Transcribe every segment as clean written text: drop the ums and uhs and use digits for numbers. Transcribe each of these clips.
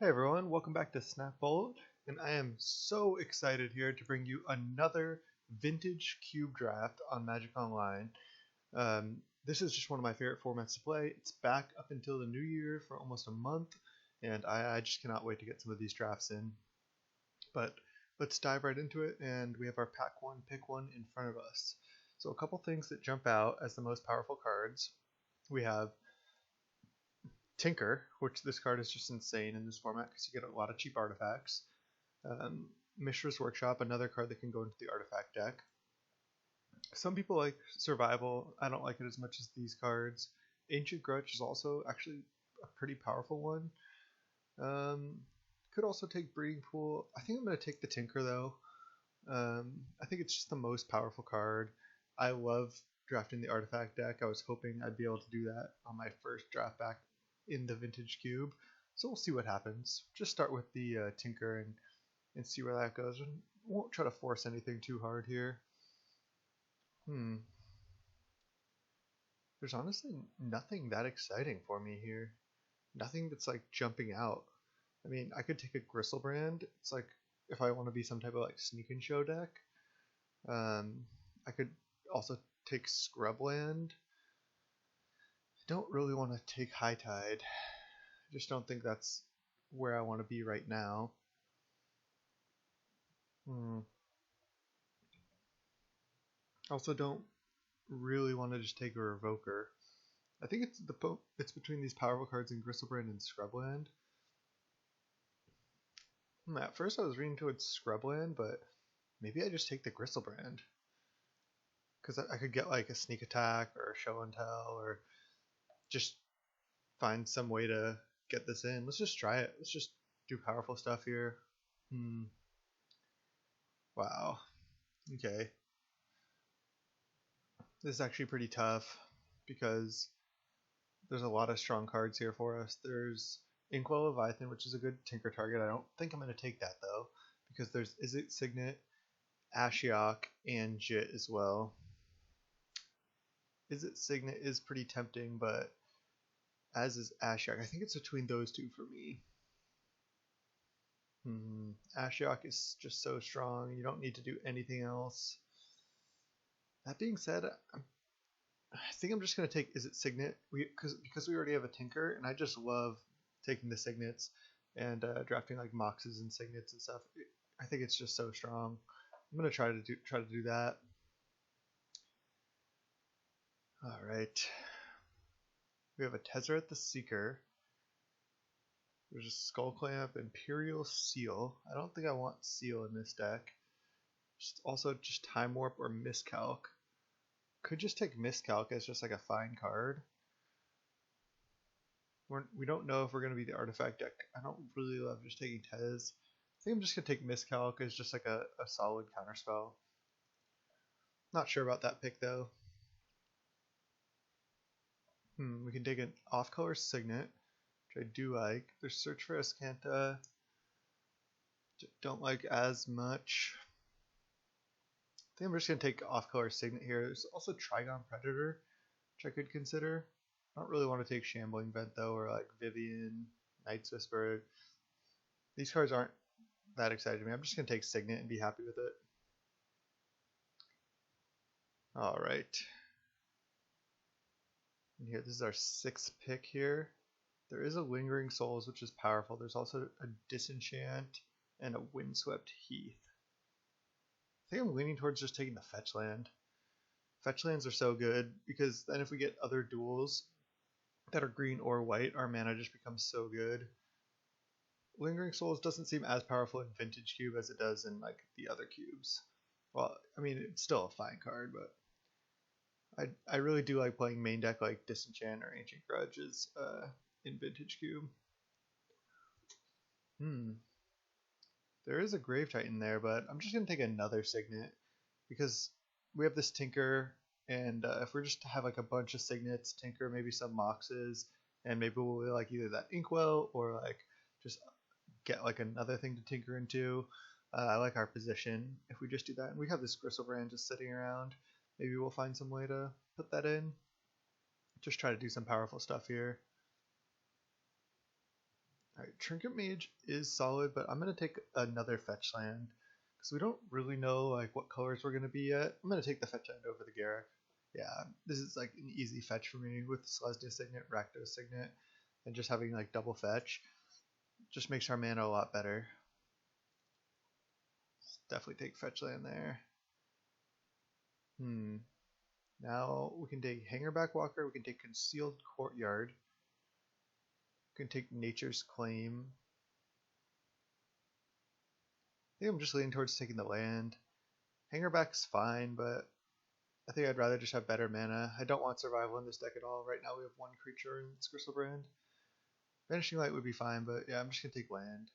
Hey everyone, welcome back to Snapbolt, and I am so excited here to bring you another vintage cube draft on Magic Online. This is just one of my favorite formats to play. It's back up until the new year for almost a month, and I just cannot wait to get some of these drafts in. But let's dive right into it, and we have our pack one, pick one in front of us. So a couple things that jump out as the most powerful cards. We have Tinker, which this card is just insane in this format because you get a lot of cheap artifacts. Mishra's Workshop, another card that can go into the artifact deck. Some people like Survival. I don't like it as much as these cards. Ancient Grudge is also actually a pretty powerful one. Could also take Breeding Pool. I think I'm going to take the Tinker though. I think it's just the most powerful card. I love drafting the artifact deck. I was hoping I'd be able to do that on my first draft back in the vintage cube, so we'll see what happens. Just start with the Tinker and see where that goes. Won't try to force anything too hard here. There's honestly nothing that exciting for me here. Nothing that's like jumping out. I mean, I could take a Gristlebrand. It's like if I want to be some type of like sneak and show deck. I could also take Scrubland. I don't really want to take High Tide. I just don't think that's where I want to be right now. Also don't really want to just take a Revoker. I think it's between these powerful cards in Gristlebrand and Scrubland. At first I was leaning towards Scrubland, but maybe I just take the Gristlebrand. Because I could get like a Sneak Attack or a Show and Tell, or just find some way to get this in. Let's just try it. Let's just do powerful stuff here. Wow. Okay. This is actually pretty tough because there's a lot of strong cards here for us. There's Inkwell Leviathan, which is a good Tinker target. I don't think I'm going to take that though, because there's Izzet Signet, Ashiok, and Jit as well. Izzet Signet is pretty tempting, but as is Ashiok. I think it's between those two for me. Ashiok is just so strong. You don't need to do anything else. That being said, I think I'm just going to take Izzet Signet because we already have a Tinker, and I just love taking the Signets and drafting like Moxes and Signets and stuff. I think it's just so strong. I'm going to try to do that. All right. We have a Tezzeret the Seeker. There's a Skull Clamp, Imperial Seal. I don't think I want Seal in this deck. Also just Time Warp or Miscalc. Could just take Miscalc as just like a fine card. We don't know if we're going to be the artifact deck. I don't really love just taking Tez. I think I'm just going to take Miscalc as just like a solid counterspell. Not sure about that pick though. We can take an off-color Signet, which I do like. There's Search for Escanta. Don't like as much. I think I'm just going to take off-color Signet here. There's also Trigon Predator, which I could consider. I don't really want to take Shambling Vent though, or like Vivian, Night's Whisper. These cards aren't that exciting to me. I'm just going to take Signet and be happy with it. Alright. And here, this is our 6th pick here. There is a Lingering Souls, which is powerful. There's also a Disenchant and a Windswept Heath. I think I'm leaning towards just taking the Fetch Land. Fetch lands are so good because then if we get other duels that are green or white, our mana just becomes so good. Lingering Souls doesn't seem as powerful in Vintage Cube as it does in like the other cubes. Well, I mean, it's still a fine card, but I really do like playing main deck like Disenchant or Ancient Grudges in Vintage Cube. There is a Grave Titan there, but I'm just going to take another Signet because we have this Tinker, and if we're just to have like a bunch of Signets, Tinker, maybe some Moxes, and maybe we'll like either that Inkwell or like just get like another thing to tinker into. I like our position if we just do that. And we have this Gristlebrand just sitting around. Maybe we'll find some way to put that in. Just try to do some powerful stuff here. Alright, Trinket Mage is solid, but I'm going to take another fetch land. Because we don't really know like what colors we're going to be yet. I'm going to take the fetch land over the Garruk. Yeah, this is like an easy fetch for me with Celestia Signet, Rakdos Signet, and just having like double fetch. Just makes our mana a lot better. Definitely take fetch land there. Now we can take Hangerback Walker, we can take Concealed Courtyard, we can take Nature's Claim. I think I'm just leaning towards taking the land. Hangerback's fine, but I think I'd rather just have better mana. I don't want survival in this deck at all. Right now we have one creature in Griselbrand. Vanishing Light would be fine, but yeah, I'm just gonna take land.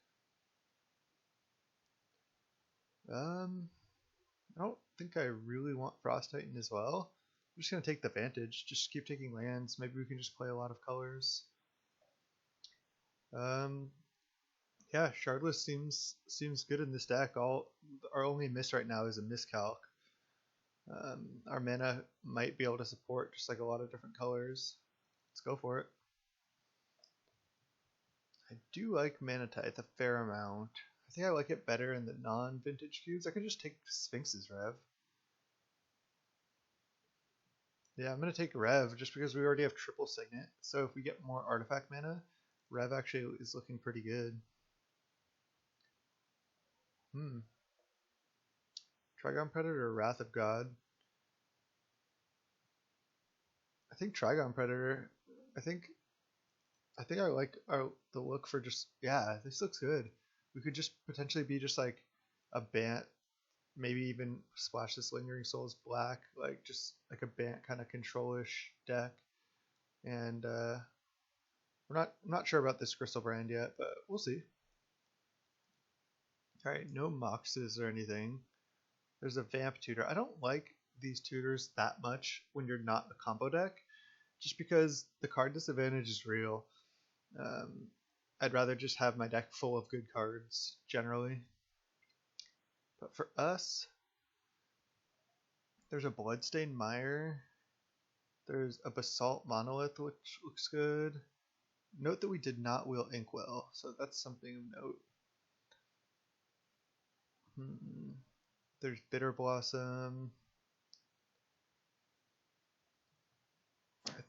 I don't think I really want Frost Titan as well. I'm just gonna take the Vantage. Just keep taking lands. Maybe we can just play a lot of colors. Yeah, Shardless seems good in this deck. Our only miss right now is a miscalc. Our mana might be able to support just like a lot of different colors. Let's go for it. I do like Mana Tithe a fair amount. I think I like it better in the non-vintage cubes. I could just take Sphinx's Rev. Yeah, I'm going to take Rev just because we already have triple Signet. So if we get more artifact mana, Rev actually is looking pretty good. Trigon Predator or Wrath of God? I think Trigon Predator. I think I like the look for just, yeah, this looks good. We could just potentially be just like a Bant, maybe even splash this Lingering Souls black, like just like a Bant kind of control-ish deck. And I'm not sure about this Griselbrand yet, but we'll see. Alright, no Moxes or anything. There's a Vamp Tutor. I don't like these tutors that much when you're not a combo deck, just because the card disadvantage is real. I'd rather just have my deck full of good cards, generally. But for us, there's a Bloodstained Mire. There's a Basalt Monolith, which looks good. Note that we did not wheel Inkwell, so that's something of note. There's Bitter Blossom. I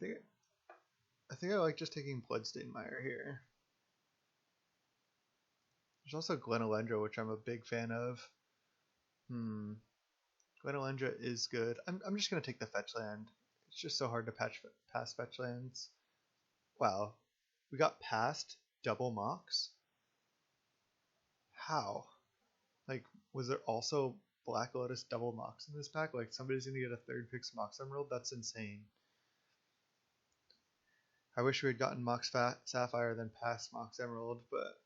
think I like just taking Bloodstained Mire here. There's also Glenalendra, which I'm a big fan of. Glenalendra is good. I'm just gonna take the fetch land. It's just so hard to pass fetch lands. Wow, we got past double Mox. How? Like, was there also Black Lotus double Mox in this pack? Like, somebody's gonna get a third Pix Mox Emerald? That's insane. I wish we had gotten Mox Sapphire than past Mox Emerald, but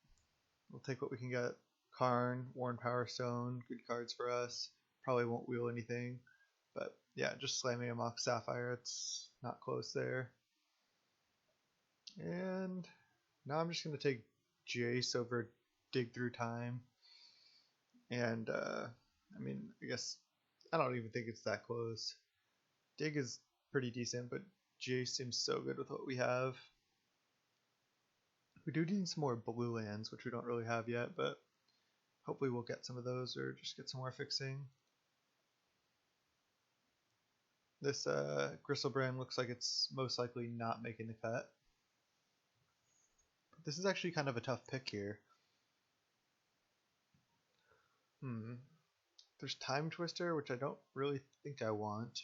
we'll take what we can get. Karn, Worn Power Stone, good cards for us. Probably won't wheel anything, but yeah, just slamming a Mox Sapphire, it's not close there. And now I'm just going to take Jace over Dig Through Time. And, I mean, I guess I don't even think it's that close. Dig is pretty decent, but Jace seems so good with what we have. We do need some more blue lands, which we don't really have yet, but hopefully we'll get some of those or just get some more fixing. This Griselbrand looks like it's most likely not making the cut. But this is actually kind of a tough pick here. There's Time Twister, which I don't really think I want.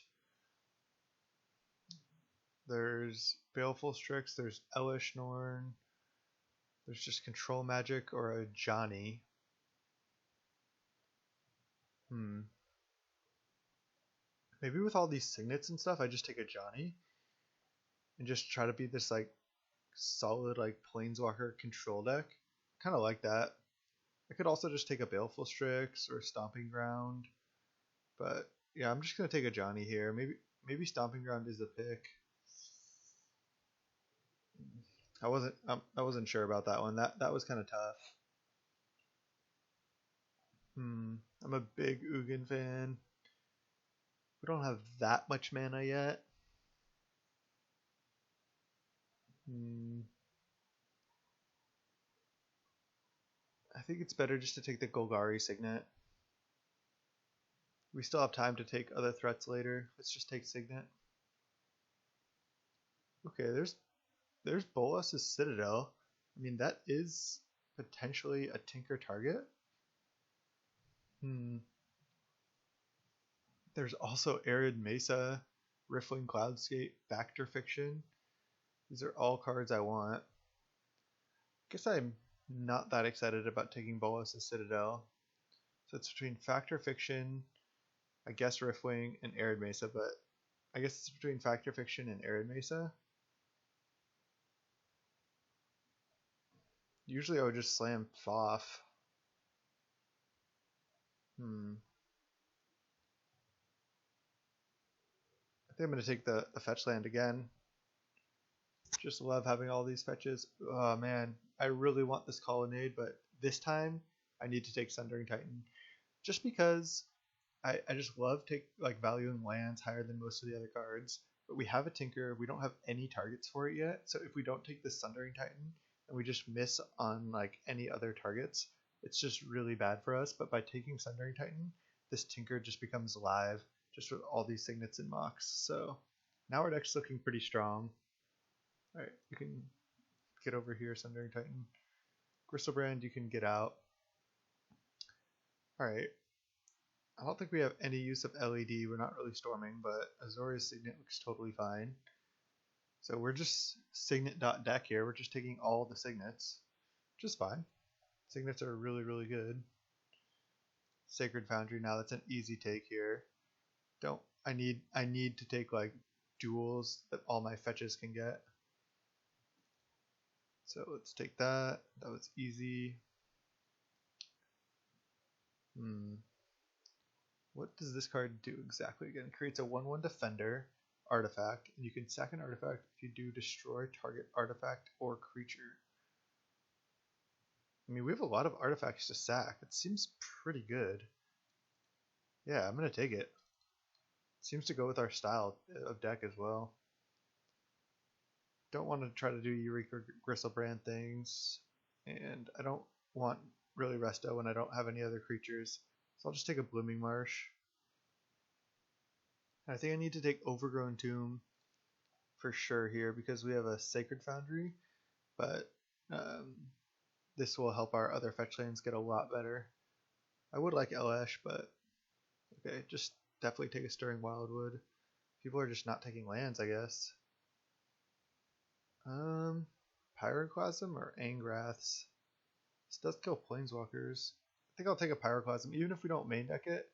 There's Baleful Strix, there's Elish Norn. There's just Control Magic or a Johnny. Maybe with all these signets and stuff, I just take a Johnny and just try to be this like solid like Planeswalker control deck. Kind of like that. I could also just take a Baleful Strix or a Stomping Ground, but yeah, I'm just gonna take a Johnny here. Maybe Stomping Ground is the pick. I wasn't sure about that one. That was kind of tough. I'm a big Ugin fan. We don't have that much mana yet. I think it's better just to take the Golgari Signet. We still have time to take other threats later. Let's just take Signet. Okay, there's Bolas's Citadel. I mean, that is potentially a Tinker target. There's also Arid Mesa, Riffling Cloudscape, Factor Fiction. These are all cards I want. Guess I'm not that excited about taking Bolas's Citadel. So it's between Factor Fiction, I guess Riftwing, and Arid Mesa, but I guess it's between Factor Fiction and Arid Mesa. Usually I would just slam Foff. I think I'm going to take the fetch land again. Just love having all these fetches. Oh man, I really want this Colonnade, but this time I need to take Sundering Titan. Just because I just love valuing lands higher than most of the other cards. But we have a Tinker, we don't have any targets for it yet, so if we don't take this Sundering Titan and we just miss on like any other targets, it's just really bad for us. But by taking Sundering Titan, this Tinker just becomes live, just with all these signets and mocks. So now our deck's looking pretty strong. Alright, you can get over here, Sundering Titan. Gristlebrand, you can get out. Alright. I don't think we have any use of LED. We're not really storming, but Azorius Signet looks totally fine. So we're just Signet.deck here. We're just taking all the Signets, which is fine. Signets are really, really good. Sacred Foundry, now that's an easy take here. I need to take like duels that all my fetches can get. So let's take that. That was easy. What does this card do exactly? Again, it creates a 1/1 defender artifact, and you can sack an artifact if you do destroy target artifact or creature. I mean, we have a lot of artifacts to sack. It seems pretty good. Yeah, I'm gonna take it. Seems to go with our style of deck as well. Don't want to try to do Eureka Gristlebrand things, and I don't want really Resto when I don't have any other creatures, so I'll just take a Blooming Marsh. I think I need to take Overgrown Tomb for sure here because we have a Sacred Foundry, but this will help our other fetch lands get a lot better. I would like Elesh, but okay, just definitely take a Stirring Wildwood. People are just not taking lands, I guess. Pyroclasm or Angraths? This does kill Planeswalkers. I think I'll take a Pyroclasm, even if we don't main deck it.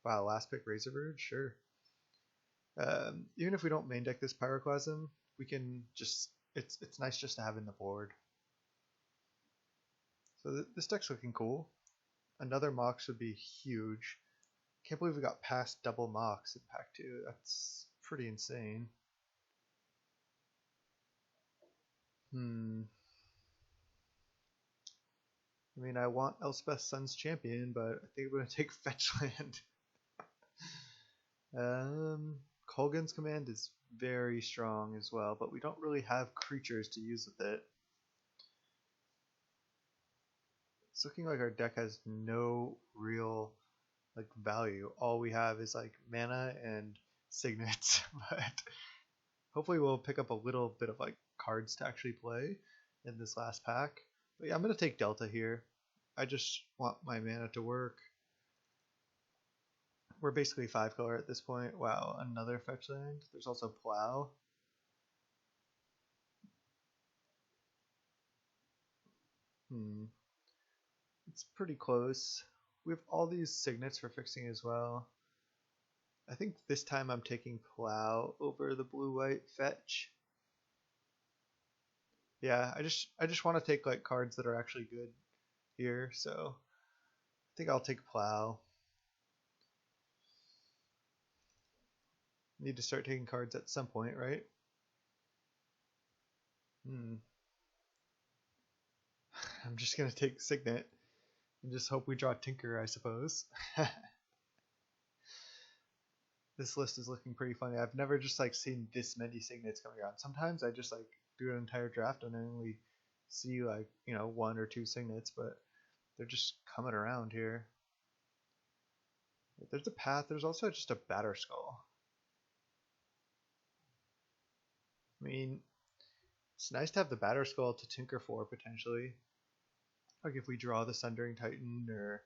Wow, last pick Razorvirge? Sure. Even if we don't main deck this Pyroclasm, we can just, it's nice just to have in the board. So this deck's looking cool. Another Mox would be huge. Can't believe we got past double Mox in pack 2. That's pretty insane. I mean, I want Elspeth's Sun's Champion, but I think I'm going to take Fetchland. Kolgan's Command is very strong as well, but we don't really have creatures to use with it. It's looking like our deck has no real value. All we have is mana and signets, but hopefully we'll pick up a little bit of cards to actually play in this last pack. But yeah, I'm gonna take Delta here. I just want my mana to work. We're basically 5 color at this point. Wow, another fetch land. There's also Plow. It's pretty close. We have all these signets for fixing as well. I think this time I'm taking Plow over the blue-white fetch. Yeah, I just want to take cards that are actually good here, so I think I'll take Plow. Need to start taking cards at some point, right? I'm just gonna take Signet and just hope we draw Tinker, I suppose. This list is looking pretty funny. I've never just seen this many Signets coming around. Sometimes I just do an entire draft and I only see 1 or 2 Signets, but They're just coming around here. There's a path. There's also just a batter skull. I mean, it's nice to have the batter skull to tinker for potentially. Like if we draw the Sundering Titan, or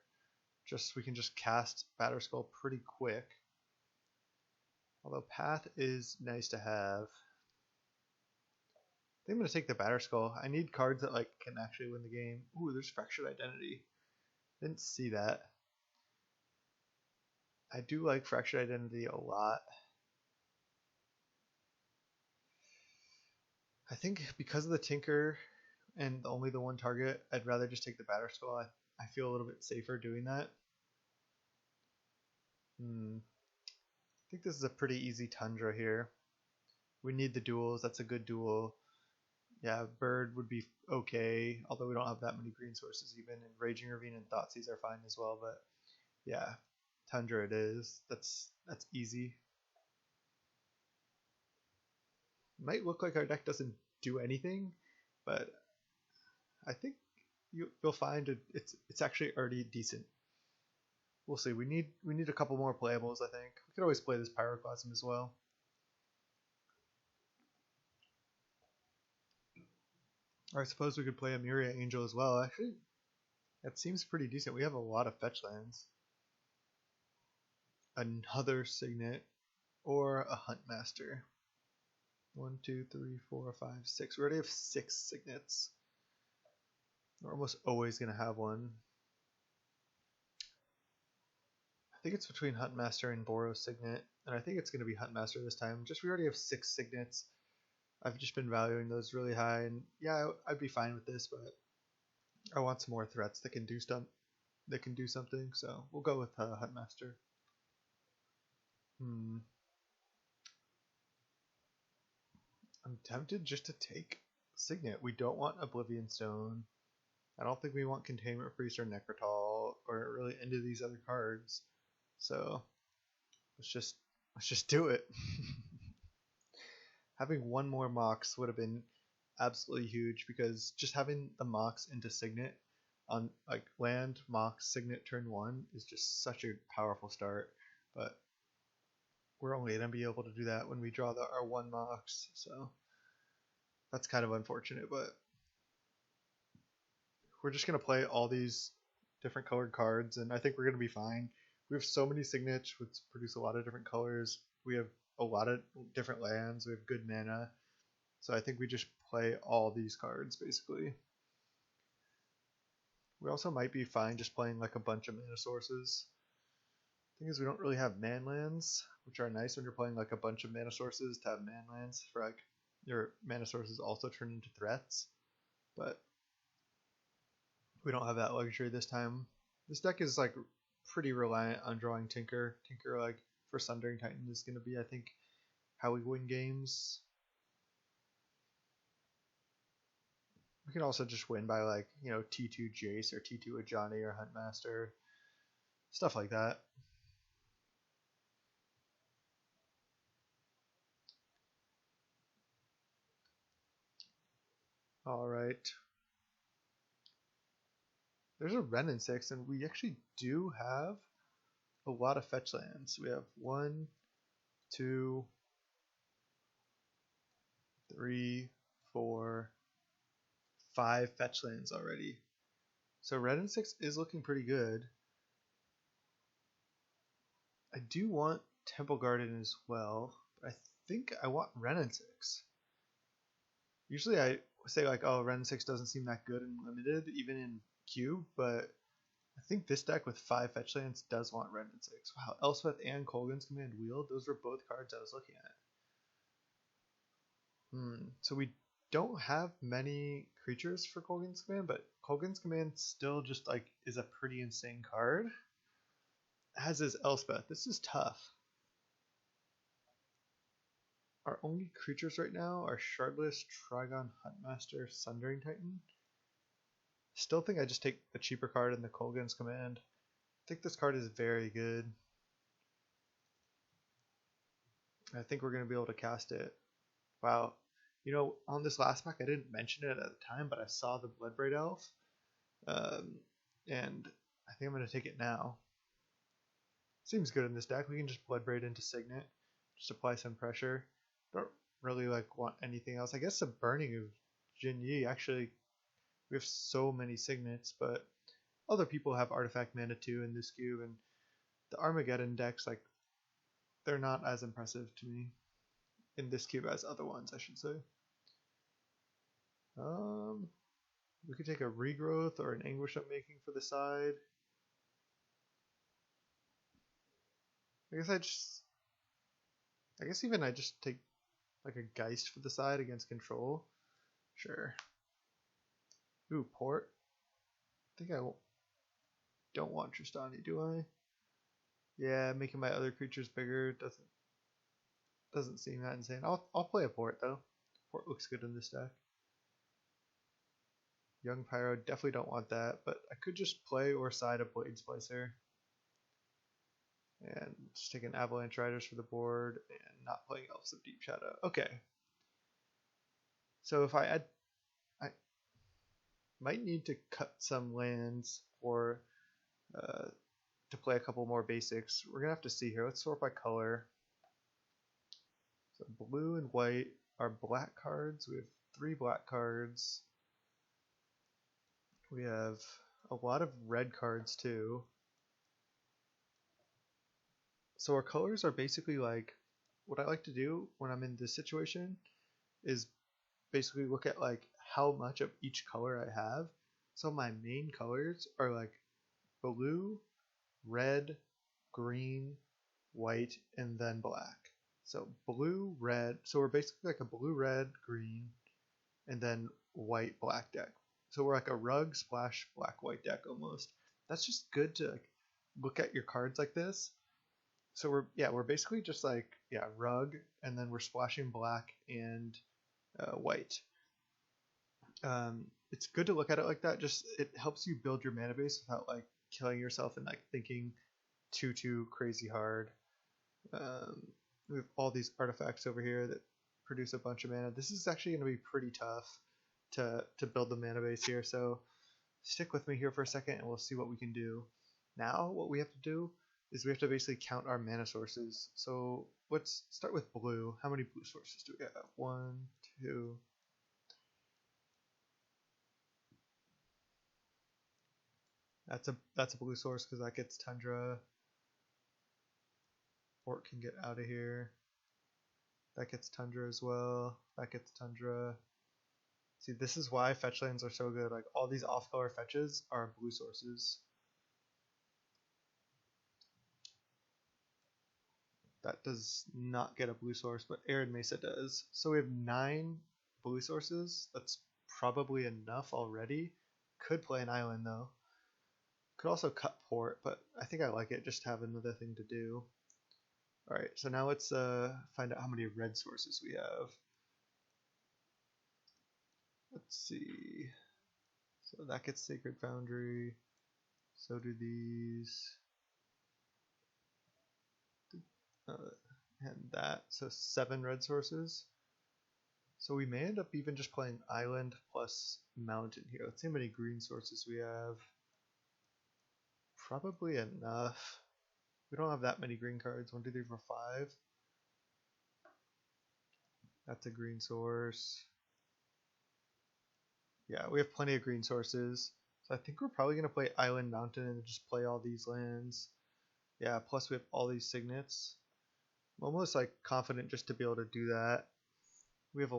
just we can just cast batter skull pretty quick. Although path is nice to have. I think I'm gonna take the batter skull. I need cards that like can actually win the game. Ooh, there's Fractured Identity. Didn't see that. I do like Fractured Identity a lot. I think because of the Tinker and only the one target, I'd rather just take the batter skull. I feel a little bit safer doing that. I think this is a pretty easy Tundra here. We need the duels. That's a good duel. Yeah, Bird would be okay, although we don't have that many green sources even, and Raging Ravine and Thoughtseize are fine as well, but yeah, Tundra it is. That's easy. Might look like our deck doesn't do anything, but I think you'll find it's actually already decent. We'll see. We need a couple more playables, I think. We could always play this Pyroclasm as well. Or I suppose we could play a Myria Angel as well. Actually, that seems pretty decent. We have a lot of fetch lands. Another Signet or a Huntmaster. 1, 2, 3, 4, 5, 6. We already have 6 Signets. We're almost always going to have one. I think it's between Huntmaster and Boros Signet, and I think it's going to be Huntmaster this time. Just we already have 6 Signets. I've just been valuing those really high, and yeah, I'd be fine with this, but I want some more threats that can do stuff. That can do something, so we'll go with Huntmaster. I'm tempted just to take Signet. We don't want Oblivion Stone. I don't think we want Containment Priest or Necrotal or really any of these other cards. So let's just do it. Having one more Mox would have been absolutely huge, because just having the Mox into Signet on like land Mox Signet turn 1 is just such a powerful start. But we're only gonna be able to do that when we draw our one Mox, so that's kind of unfortunate, but we're just gonna play all these different colored cards, and I think we're gonna be fine. We have so many Signets which produce a lot of different colors. We have a lot of different lands. We have good mana, so I think we just play all these cards basically. We also might be fine just playing like a bunch of mana sources. The thing is, we don't really have man lands, which are nice when you're playing like a bunch of mana sources to have man lands for like your mana sources also turn into threats, but we don't have that luxury this time. This deck is like pretty reliant on drawing Tinker. Tinker like for Sundering Titan is going to be, I think, how we win games. We can also just win by like, you know, T2 Jace or T2 Ajani or Huntmaster, stuff like that. Alright. There's a Wrenn and 6, and we actually do have a lot of fetch lands. We have 1, 2, 3, 4, 5 fetch lands already. So Wrenn and 6 is looking pretty good. I do want Temple Garden as well, but I think I want Wrenn and 6. Usually I say like, oh, Wrenn and 6 doesn't seem that good in limited, even in cube, but I think this deck with 5 fetch lands does want Wrenn and 6. Wow, Elspeth and Kolaghan's Command Wheel, those were both cards I was looking at. So we don't have many creatures for Kolaghan's Command, but Kolaghan's Command still just like is a pretty insane card. As is Elspeth. This is tough. Our only creatures right now are Shardless, Trigon, Huntmaster, Sundering Titan. Still think I just take the cheaper card in the Kolaghan's Command. I think this card is very good. I think we're going to be able to cast it. Wow. You know, on this last pack, I didn't mention it at the time, but I saw the Bloodbraid Elf. and I think I'm going to take it now. Seems good in this deck. We can just Bloodbraid into Signet, just apply some pressure. Don't really like want anything else. I guess a Burning of Jin Yi. Actually, we have so many Signets, but other people have Artifact Mana too in this cube, and the Armageddon decks, like, they're not as impressive to me in this cube as other ones, I should say. We could take a Regrowth or an Anguish Upmaking for the side. I guess even I just take like a Geist for the side against control. Sure. Ooh, Port. I think I don't want Tristani, do I? Yeah, making my other creatures bigger doesn't seem that insane. I'll play a Port though. Port looks good in this deck. Young Pyro, definitely don't want that, but I could just play or side a Blade Splicer. And just take an Avalanche Riders for the board and not playing Elves of Deep Shadow. Okay. So if I might need to cut some lands or to play a couple more basics. We're gonna have to see here. Let's sort by color. So blue and white are black cards. We have 3 black cards. We have a lot of red cards too. So our colors are basically like, what I like to do when I'm in this situation is basically look at like how much of each color I have. So my main colors are like blue, red, green, white, and then black. So blue, red, so we're basically like a blue, red, green, and then white, black deck. So we're like a rug, splash, black, white deck almost. That's just good to like look at your cards like this. So we're basically just like, rug, and then we're splashing black and white. It's good to look at it like that. Just it helps you build your mana base without like killing yourself and like thinking too crazy hard. We have all these artifacts over here that produce a bunch of mana. This is actually going to be pretty tough to build the mana base here. So stick with me here for a second, and we'll see what we can do. Now, what we have to do is we have to basically count our mana sources. So let's start with blue. How many blue sources do we have? 1, 2. That's a blue source because that gets Tundra. Port can get out of here. That gets Tundra as well. That gets Tundra. See, this is why fetch lands are so good. Like all these off-color fetches are blue sources. That does not get a blue source, but Arid Mesa does. So we have 9 blue sources. That's probably enough already. Could play an island though. Could also cut Port, but I think I like it just to have another thing to do. Alright, so now let's find out how many red sources we have. Let's see. So that gets Sacred Foundry. So do these. And that. So 7 red sources. So we may end up even just playing Island plus Mountain here. Let's see how many green sources we have. Probably enough. We don't have that many green cards. 1, 2, 3, 4, 5. That's a green source. Yeah, we have plenty of green sources. So I think we're probably going to play Island Mountain and just play all these lands. Yeah, plus we have all these signets. I'm almost like confident just to be able to do that. We have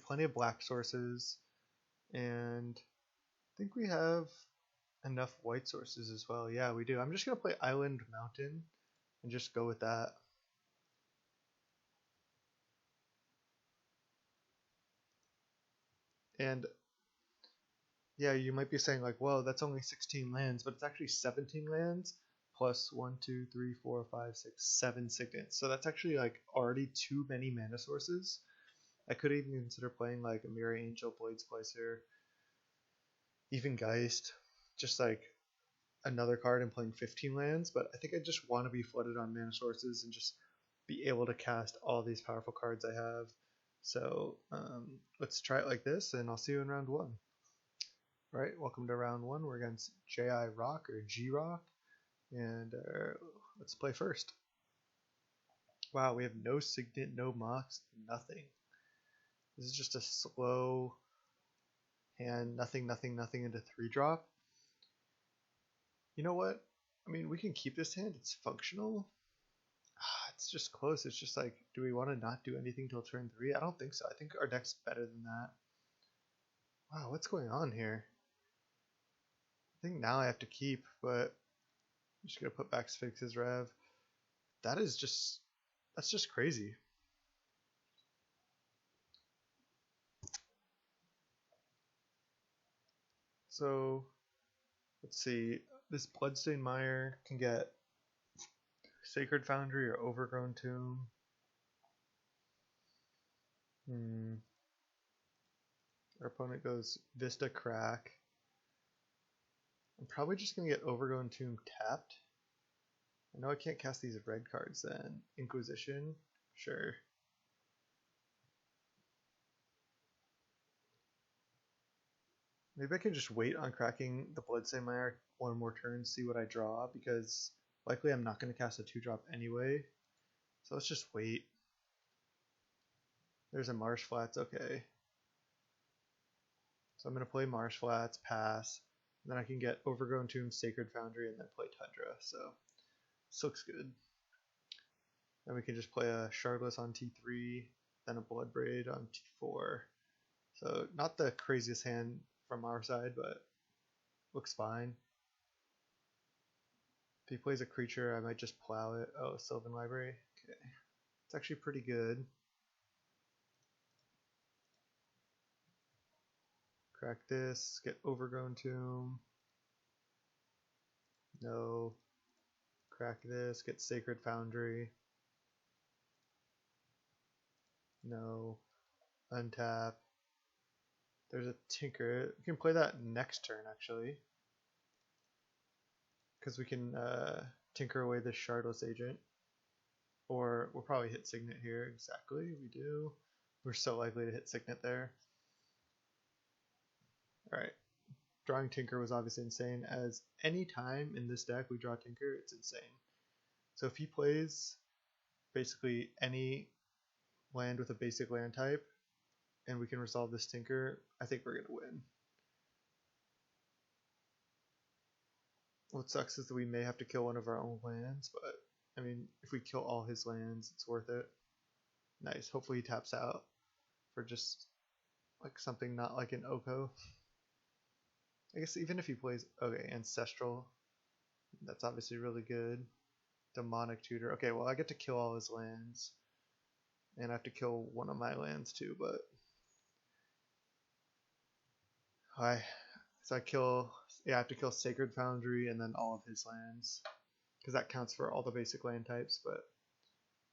plenty of black sources, and I think we have enough white sources as well. Yeah, we do. I'm just gonna play Island Mountain and just go with that. And yeah, you might be saying like, whoa, that's only 16 lands, but it's actually 17 lands plus 1, 2, 3, 4, 5, 6, 7 signets. So that's actually like already too many mana sources. I could even consider playing like a Mirror Angel, Blade Splicer, even Geist, just like another card and playing 15 lands, but I think I just want to be flooded on mana sources and just be able to cast all these powerful cards I have. So let's try it like this, and I'll see you in round 1. Alright, welcome to round one. We're against J.I. Rock or G-Rock. And let's play first. Wow, we have no Signet, no Mox, nothing. This is just a slow hand, nothing into 3-drop. You know what? I mean, we can keep this hand. It's functional. It's just close. It's just like, do we want to not do anything till turn 3? I don't think so. I think our deck's better than that. Wow, what's going on here? I think now I have to keep, but I'm just going to put back Sphinx's Rev. That's just crazy. So, let's see. This Bloodstained Mire can get Sacred Foundry or Overgrown Tomb. Our opponent goes Vista Crack. I'm probably just going to get Overgrown Tomb tapped. I know I can't cast these red cards then. Inquisition? Sure. Maybe I can just wait on cracking the Bloodstained Mire one more turn, see what I draw, because likely I'm not going to cast a 2-drop anyway. So let's just wait. There's a Marsh Flats, okay. So I'm going to play Marsh Flats, pass, and then I can get Overgrown Tomb, Sacred Foundry, and then play Tundra. So this looks good. Then we can just play a Shardless on T3, then a Bloodbraid on T4. So not the craziest hand from our side, but looks fine. If he plays a creature, I might just plow it. Oh, Sylvan Library. Okay. It's actually pretty good. Crack this, get Overgrown Tomb. No. Crack this, get Sacred Foundry. No. Untap. There's a Tinker. We can play that next turn, actually. Because we can tinker away this Shardless Agent. Or we'll probably hit Signet here. Exactly, we do. We're so likely to hit Signet there. Alright. Drawing Tinker was obviously insane, as any time in this deck we draw Tinker, it's insane. So if he plays basically any land with a basic land type, and we can resolve this Tinker, I think we're going to win. What sucks is that we may have to kill one of our own lands, but I mean, if we kill all his lands, it's worth it. Nice. Hopefully he taps out for just like something not like an Oko. I guess even if he plays, okay, Ancestral, that's obviously really good. Demonic Tutor. Okay, well I get to kill all his lands, and I have to kill one of my lands too, but so I have to kill Sacred Foundry and then all of his lands, because that counts for all the basic land types, but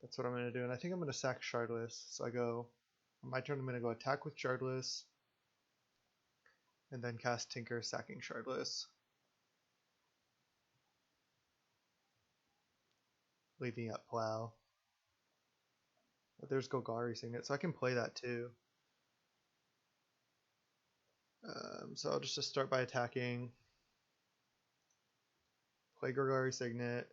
that's what I'm going to do. And I think I'm going to sack Shardless. So I go, on my turn I'm going to go attack with Shardless, and then cast Tinker, sacking Shardless, leaving up Plow. But there's Golgari Signet, so I can play that too. So I'll just start by attacking, play Golgari Signet,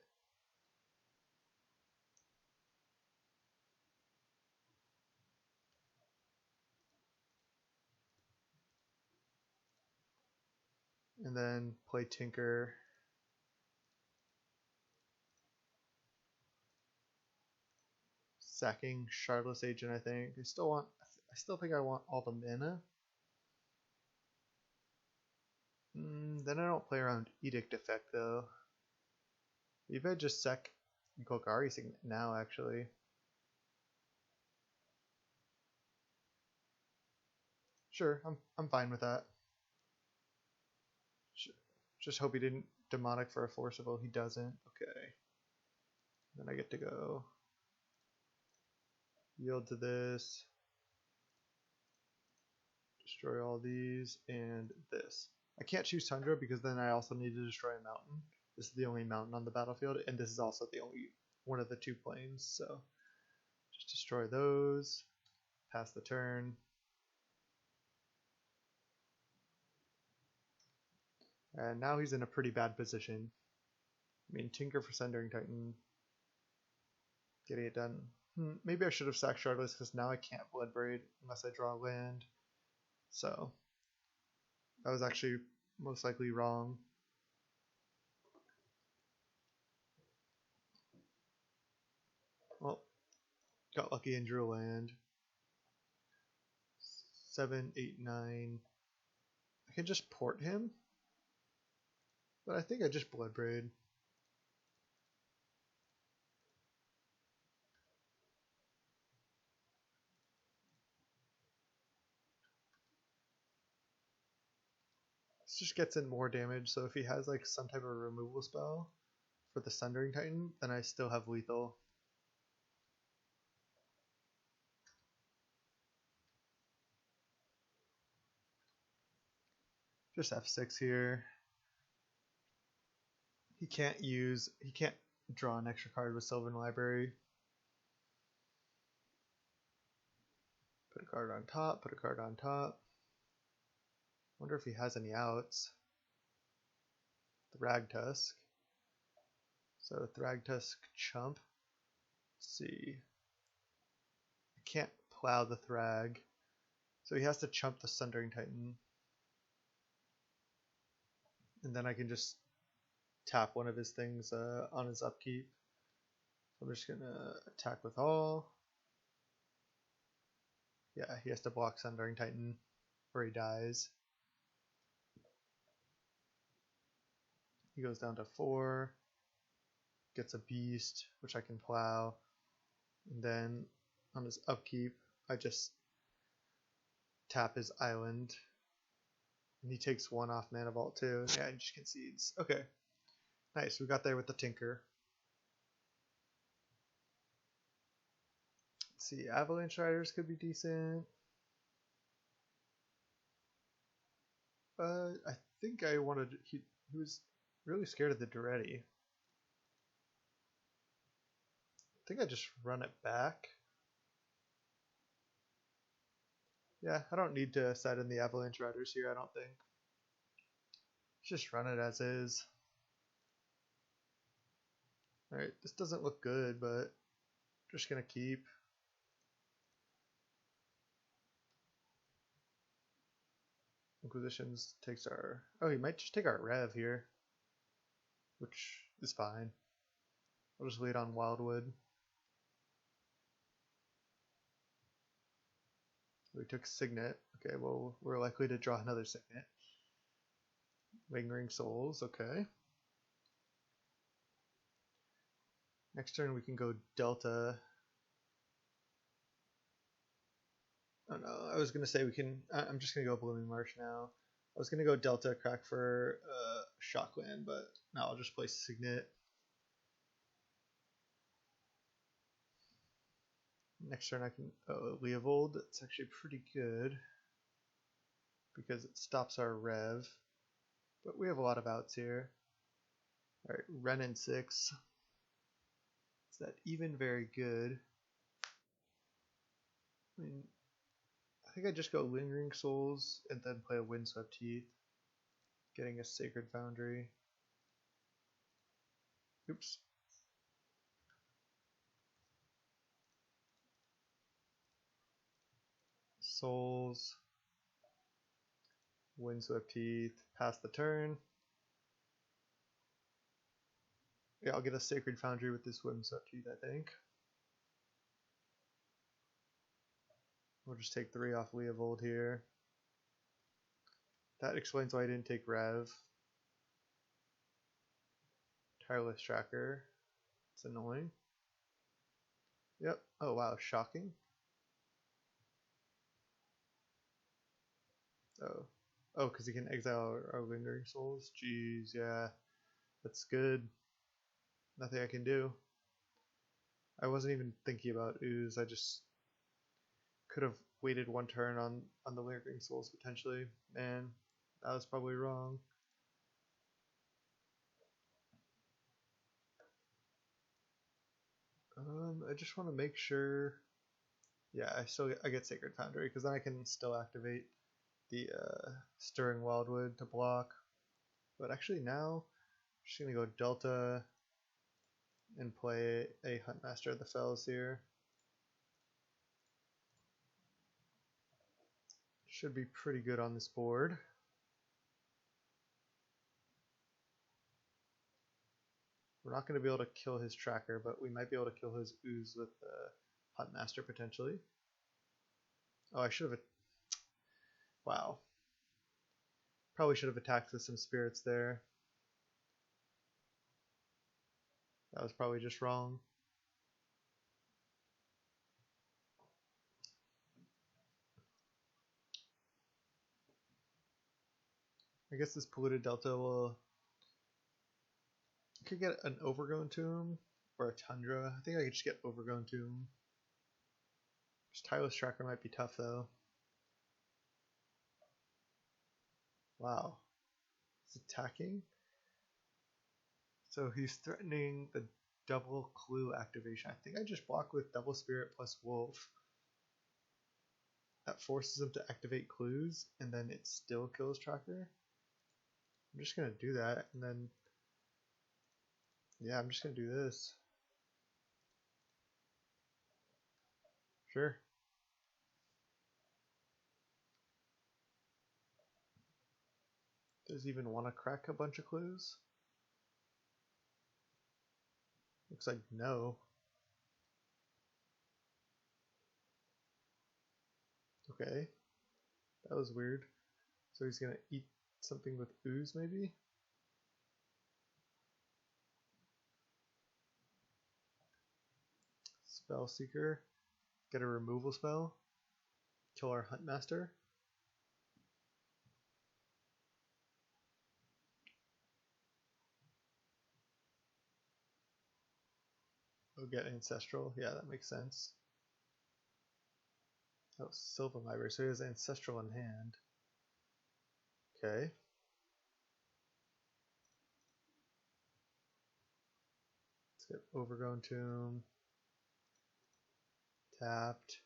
and then play Tinker. Sacking Shardless Agent, I think. I still think I want all the mana. Then I don't play around Edict Effect though. Maybe I just sack Golgari Signet now, actually. Sure, I'm fine with that. Just hope he didn't Demonic for a Forcible. He doesn't. Okay. Then I get to go yield to this, destroy all these, and this. I can't choose Tundra because then I also need to destroy a mountain. This is the only mountain on the battlefield, and this is also the only one of the 2 plains, so just destroy those, pass the turn. And now he's in a pretty bad position. I mean, Tinker for Sundering Titan. Getting it done. Maybe I should have sacked Shardless because now I can't Bloodbraid unless I draw land. So, that was actually most likely wrong. Well, got lucky and drew a land. 7, 8, 9. I can just port him. But I think I just Bloodbraid. This just gets in more damage, so if he has like some type of removal spell for the Sundering Titan, then I still have lethal. Just F6 here. He can't draw an extra card with Sylvan Library. Put a card on top, put a card on top. Wonder if he has any outs. The Thragtusk. So Thragtusk chump. Let's see. I can't plow the Thrag. So he has to chump the Sundering Titan. And then I can just tap one of his things on his upkeep. So I'm just gonna attack with all. Yeah, he has to block Sundering Titan or he dies. He goes down to 4. Gets a beast, which I can plow. And then on his upkeep, I just tap his island. And he takes 1 off Mana Vault too. Yeah, he just concedes. Okay. Nice, we got there with the Tinker. Let's see, Avalanche Riders could be decent. I think I wanted... He was really scared of the Duretti. I think I just run it back. Yeah, I don't need to set in the Avalanche Riders here, I don't think. Just run it as is. Alright, this doesn't look good, but just gonna keep. Inquisitions takes our... Oh, he might just take our Rev here. Which is fine. I'll just wait on Wildwood. We took Signet. Okay, well, we're likely to draw another Signet. Lingering Souls, okay. Next turn we can go Delta. Oh no, I was going to say we can... I'm just going to go Blooming Marsh now. I was going to go Delta crack for Shockland, but no, I'll just play Signet. Next turn I can... Oh, Leovold. It's actually pretty good. Because it stops our Rev. But we have a lot of outs here. Alright, Ren and 6. Is that even very good? I mean, I think I just go Lingering Souls and then play a Windswept Heath. Getting a Sacred Foundry. Oops. Souls. Windswept Heath. Pass the turn. Yeah, I'll get a Sacred Foundry with this Windswept Heath, I think. We'll just take 3 off Leovold here. That explains why I didn't take Rev. Tireless Tracker. It's annoying. Yep. Oh wow, shocking. Oh. Oh, because he can exile our Lingering Souls? Jeez, yeah. That's good. Nothing I can do. I wasn't even thinking about Ooze. I just could have waited 1 turn on the Lingering Souls potentially. Man, that was probably wrong. I just want to make sure. Yeah, I get Sacred Foundry because then I can still activate the Stirring Wildwood to block. But actually now, I'm just going to go Delta and play a Huntmaster of the Fells here. Should be pretty good on this board. We're not going to be able to kill his tracker, but we might be able to kill his ooze with the Huntmaster potentially. Oh, I should have... Wow. Probably should have attacked with some spirits there. That was probably just wrong. I guess this polluted delta will... I could get an overgrown tomb or a tundra. I think I could just get overgrown tomb. Just tireless tracker might be tough though. Wow. He's attacking. So he's threatening the double clue activation. I think I just block with double spirit plus wolf. That forces him to activate clues and then it still kills tracker. I'm just gonna do that and then yeah, I'm just gonna do this. Sure. Does he even want to crack a bunch of clues? Looks like no. Okay. That was weird. So he's gonna eat something with ooze maybe? Spell Seeker. Get a removal spell. Kill our Huntmaster. Oh, get Ancestral. Yeah, that makes sense. Oh, Sylvan Library. So he has Ancestral in hand. Okay. Let's get Overgrown Tomb. Tapped.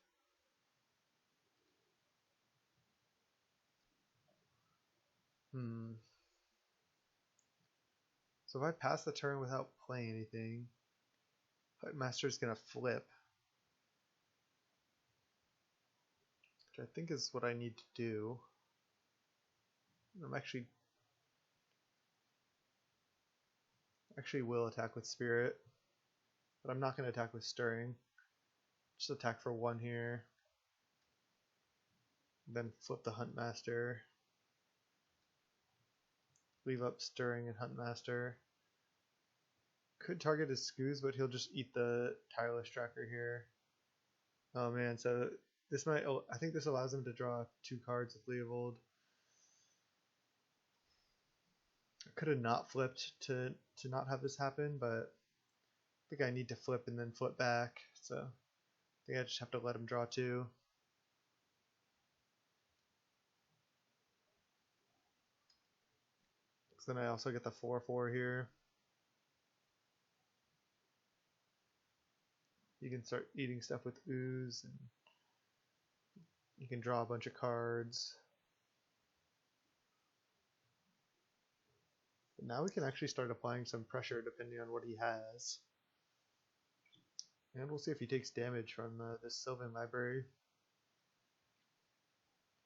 So if I pass the turn without playing anything, Huntmaster's gonna flip. Which I think is what I need to do. I'm actually will attack with Spirit, but I'm not going to attack with Stirring. Just attack for 1 here, then flip the Huntmaster, leave up Stirring and Huntmaster. Could target his Scoos, but he'll just eat the Tireless Tracker here. Oh man, so this might, I think this allows him to draw 2 cards with Leovold. I could have not flipped to not have this happen, but I think I need to flip and then flip back, so I think I just have to let him draw 2. So then I also get the 4/4 here. You can start eating stuff with ooze, and you can draw a bunch of cards. But now we can actually start applying some pressure depending on what he has. And we'll see if he takes damage from this Sylvan Library.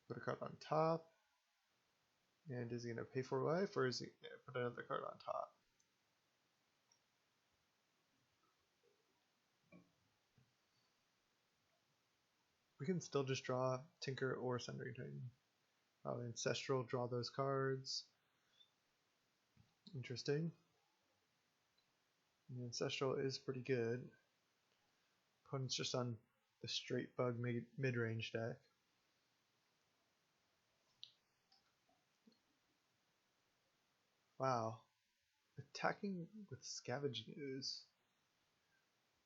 Put a card on top. And is he going to pay for life, or is he going to put another card on top? We can still just draw Tinker or Sundering Titan. Ancestral, draw those cards. Interesting. The Ancestral is pretty good. Opponent's just on the straight bug mid-range deck. Wow. Attacking with Scavenging Ooze.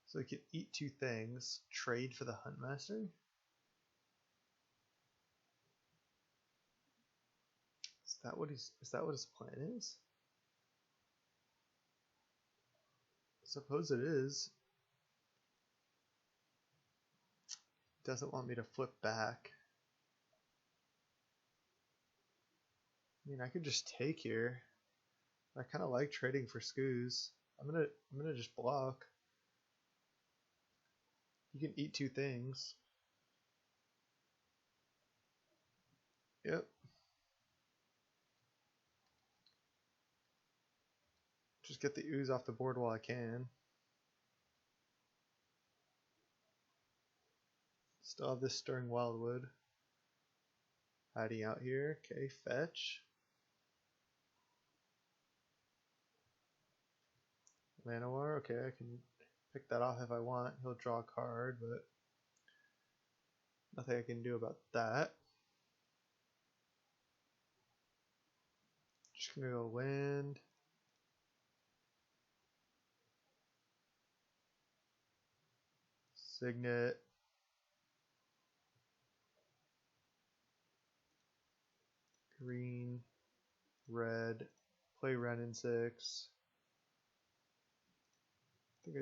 So he could eat 2 things, trade for the Huntmaster? Is that what his plan is? Suppose it is. Doesn't want me to flip back. I mean, I could just take here. I kind of like trading for scoos. I'm gonna just block. You can eat 2 things. Yep. Just get the ooze off the board while I can. Still have this Stirring Wildwood hiding out here. Okay, fetch. Manowar. Okay, I can pick that off if I want. He'll draw a card, but nothing I can do about that. Just gonna go land. Signet. Green. Red. Play Ren in 6. I think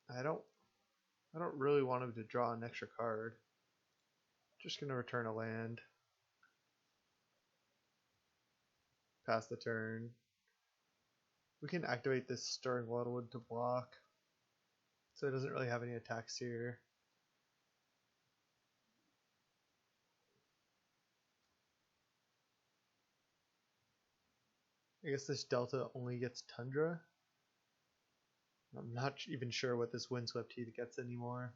I don't really want him to draw an extra card. Just gonna return a land. Pass the turn. We can activate this Stirring Wildwood to block. So it doesn't really have any attacks here. I guess this Delta only gets Tundra. I'm not even sure what this Windswept Heath gets anymore.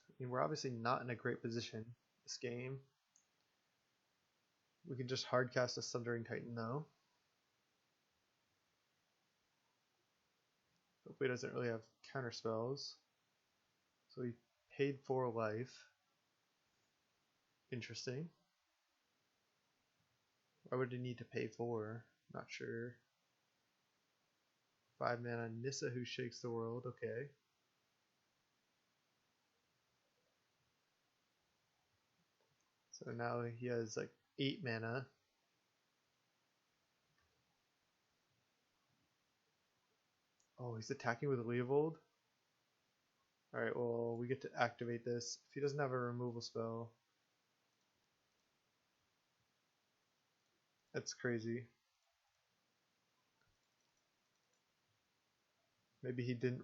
I mean, we're obviously not in a great position this game. We can just hardcast a Sundering Titan though. Hopefully he doesn't really have counter spells. So he paid 4 life. Interesting. Why would he need to pay 4? Not sure. 5 mana Nissa who shakes the world. Okay. So now he has like 8 mana. Oh, he's attacking with Leovold? Alright, well, we get to activate this. If he doesn't have a removal spell, that's crazy. Maybe he didn't.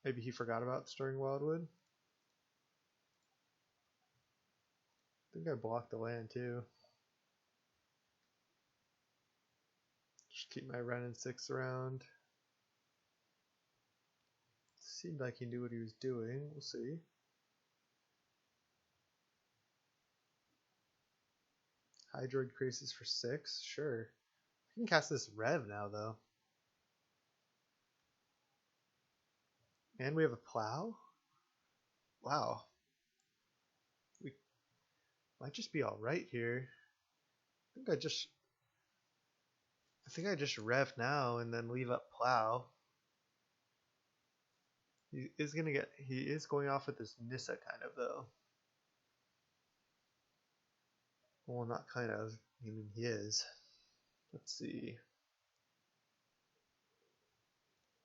Maybe he forgot about Stirring Wildwood. I think I blocked the land too. Just keep my Ren and 6 around. Seemed like he knew what he was doing. We'll see. Hydroid Crisis for 6. Sure. I can cast this Rev now though. And we have a plow? Wow. We might just be alright here. I think I just Rev now and then leave up plow. He is going off with this Nissa kind of though. Well, not kind of. I mean, he is. Let's see.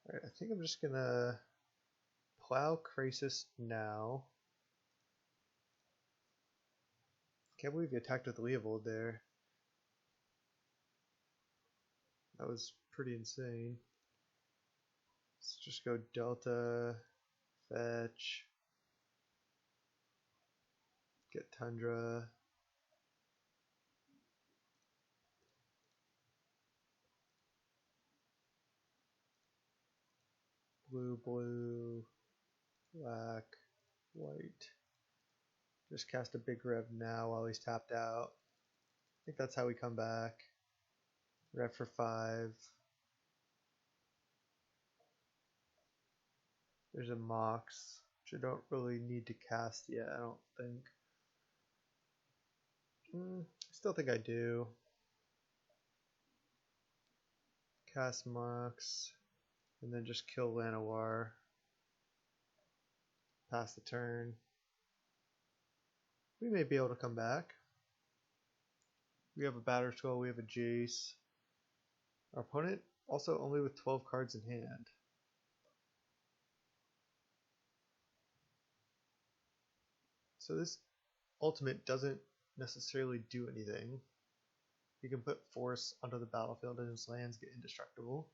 Alright, I think I'm just gonna plow Crisis now. Can't believe he attacked with Leovold there. That was pretty insane. Let's just go Delta, fetch, get Tundra. Blue, blue, black, white. Just cast a big Rev now while he's tapped out. I think that's how we come back. Rev for 5. There's a Mox, which I don't really need to cast yet, I don't think. I still think I do. Cast Mox, and then just kill Llanowar. Pass the turn. We may be able to come back. We have a Batterskull, we have a Jace. Our opponent also only with 12 cards in hand. So this ultimate doesn't necessarily do anything. He can put force onto the battlefield and his lands get indestructible.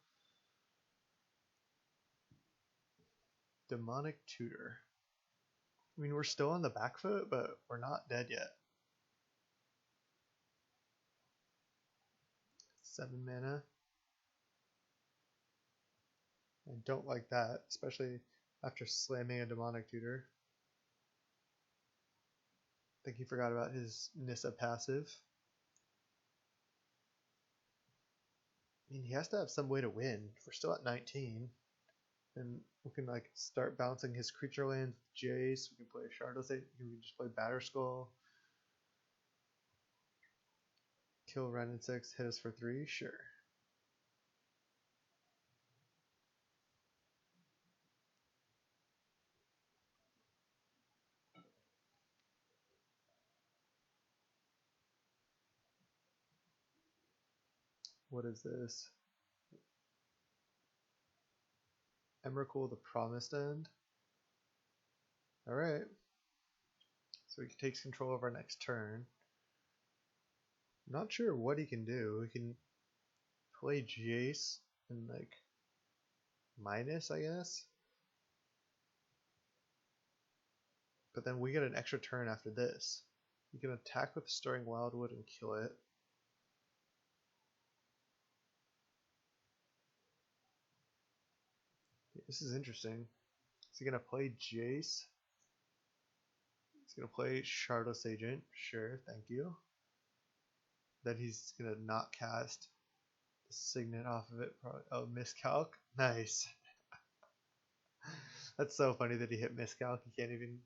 Demonic Tutor. I mean, we're still on the back foot, but we're not dead yet. 7 mana. I don't like that, especially after slamming a Demonic Tutor. I think he forgot about his Nissa passive. I mean, he has to have some way to win. We're still at 19. And we can like start bouncing his creature lands with Jace. We can play a Shardless. We can just play Batterskull. Kill Ren and 6, hit us for 3, sure. What is this? Emrakul the Promised End. Alright. So he takes control of our next turn. Not sure what he can do. He can play Jace and like minus, I guess. But then we get an extra turn after this. He can attack with Stirring Wildwood and kill it. This is interesting. Is he going to play Jace? He's going to play Shardless Agent. Sure, thank you. Then he's going to not cast the Signet off of it. Oh, Miscalc? Nice. That's so funny that he hit Miscalc. He can't even...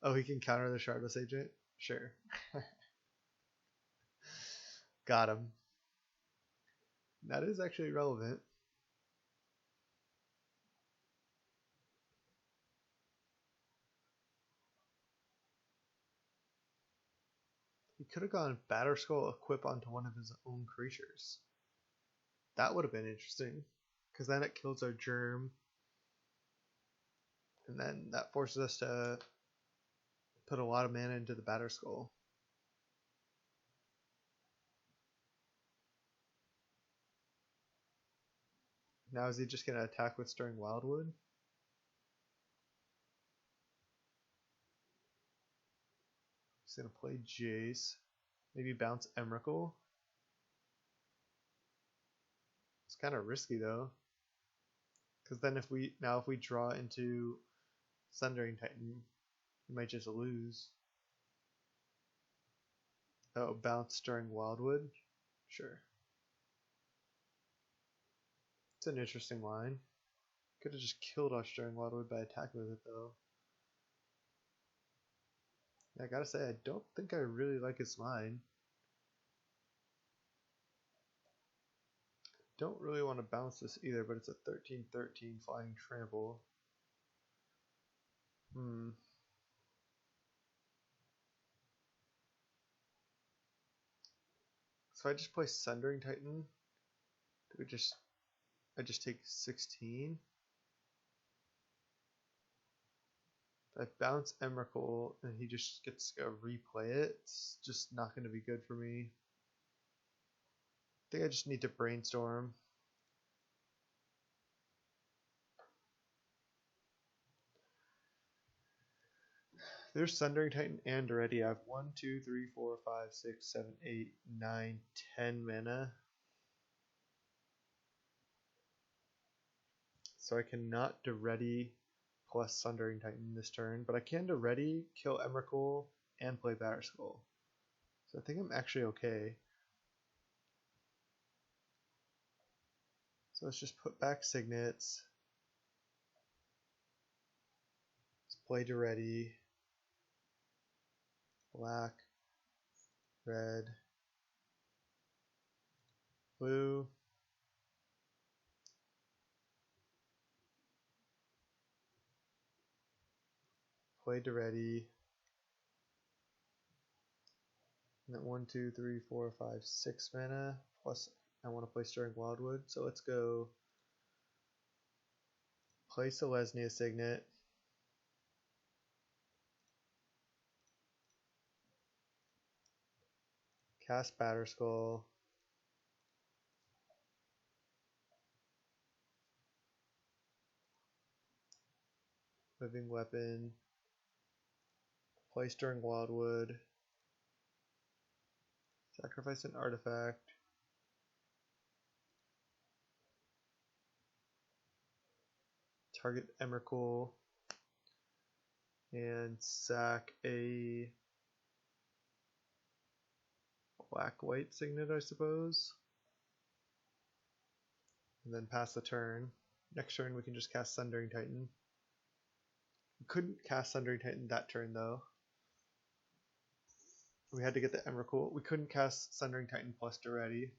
Oh, he can counter the Shardless Agent? Sure. Got him. That is actually relevant. He could have gone Batterskull equip onto one of his own creatures. That would have been interesting, because then it kills our Germ, and then that forces us to put a lot of mana into the Batterskull. Now is he just going to attack with Stirring Wildwood? He's going to play Jace. Maybe bounce Emrakul. It's kind of risky though, because then if we draw into Sundering Titan, we might just lose. Oh, bounce Stirring Wildwood? Sure. It's an interesting line. Could have just killed our Stirring Wildwood by attacking with it though. I gotta say, I don't think I really like his line. Don't really want to bounce this either, but it's a 13/13 flying trample. So I just play Sundering Titan. I just take 16. If I bounce Emrakul and he just gets to replay it, it's just not going to be good for me. I think I just need to brainstorm. There's Sundering Titan and already I have 1, 2, 3, 4, 5, 6, 7, 8, 9, 10 mana. So I cannot Ready plus Sundering Titan this turn, but I can Ready, kill Emrakul, and play Batterskull. So I think I'm actually okay. So let's just put back Signets. Let's play Ready. Black, red, blue. Play Ready. And then 1, 2, 3, 4, 5, 6 mana. Plus I want to play Stirring Wildwood. So let's go play Selesnya Signet. Cast Batterskull. Living Weapon. Play Stirring Wildwood. Sacrifice an artifact. Target Emrakul. And sack a black-white signet, I suppose. And then pass the turn. Next turn we can just cast Sundering Titan. We couldn't cast Sundering Titan that turn though. We had to get the Emrakul. We couldn't cast Sundering Titan plus Duretti.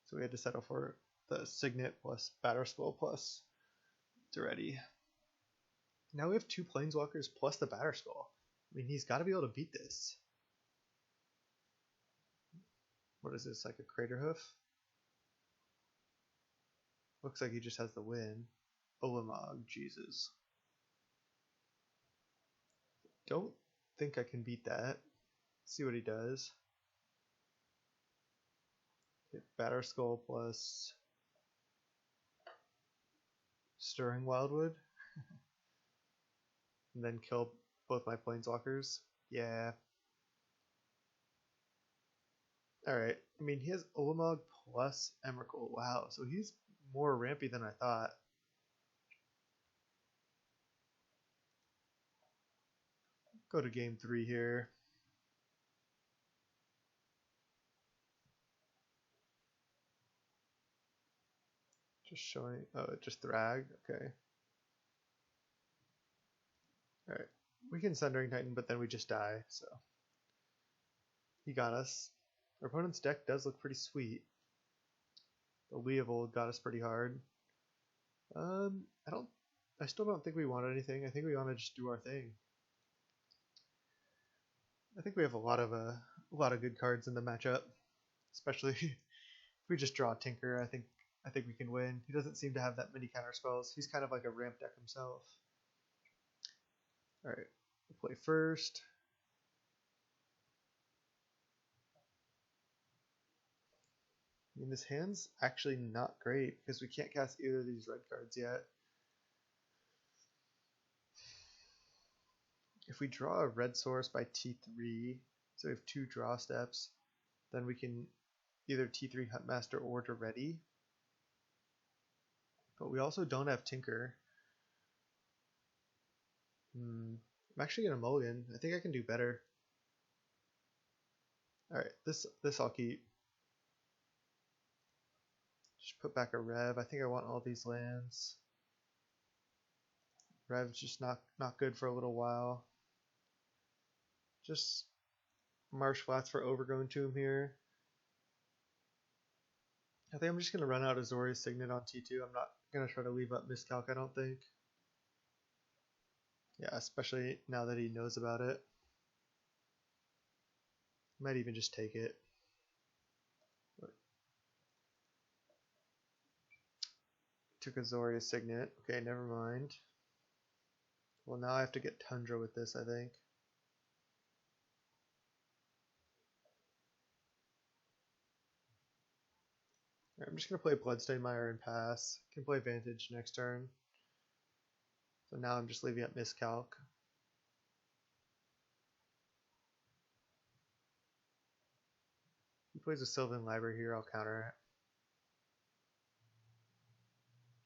So we had to settle for the Signet plus Batterskull plus Duretti. Now we have 2 Planeswalkers plus the Batterskull. I mean, he's got to be able to beat this. What is this, like a Crater Hoof? Looks like he just has the win. Olamog, Jesus. Don't think I can beat that. See what he does. Hit Batterskull plus Stirring Wildwood. And then kill both my Planeswalkers. Yeah. Alright. I mean, he has Olamog plus Emrakul. Wow, so he's more rampy than I thought. Go to game 3 here. Just showing. Oh, it just Thrag. Okay. Alright. We can Sundering Titan, but then we just die, so. He got us. Our opponent's deck does look pretty sweet. The Leovold got us pretty hard. I still don't think we want anything. I think we want to just do our thing. I think we have a lot of good cards in the matchup, especially if we just draw Tinker. I think we can win. He doesn't seem to have that many counter spells. He's kind of like a ramp deck himself. All right, we'll play first. I mean, this hand's actually not great because we can't cast either of these red cards yet. If we draw a red source by T3, so we have 2 draw steps, then we can either T3 Huntmaster or Duretti. But we also don't have Tinker. I'm actually going to mulligan. I think I can do better. Alright, this I'll keep. Just put back a Rev. I think I want all these lands. Rev's just not good for a little while. Just Marsh Flats for Overgrown Tomb here. I think I'm just going to run out Azorius Signet on T2. I'm not going to try to leave up Miscalc, I don't think. Yeah, especially now that he knows about it. Might even just take it. Took Azorius Signet. Okay, never mind. Well, now I have to get Tundra with this, I think. I'm just going to play Bloodstained Mire and pass. Can play Vantage next turn. So now I'm just leaving up Miscalc. He plays a Sylvan Library here, I'll counter it.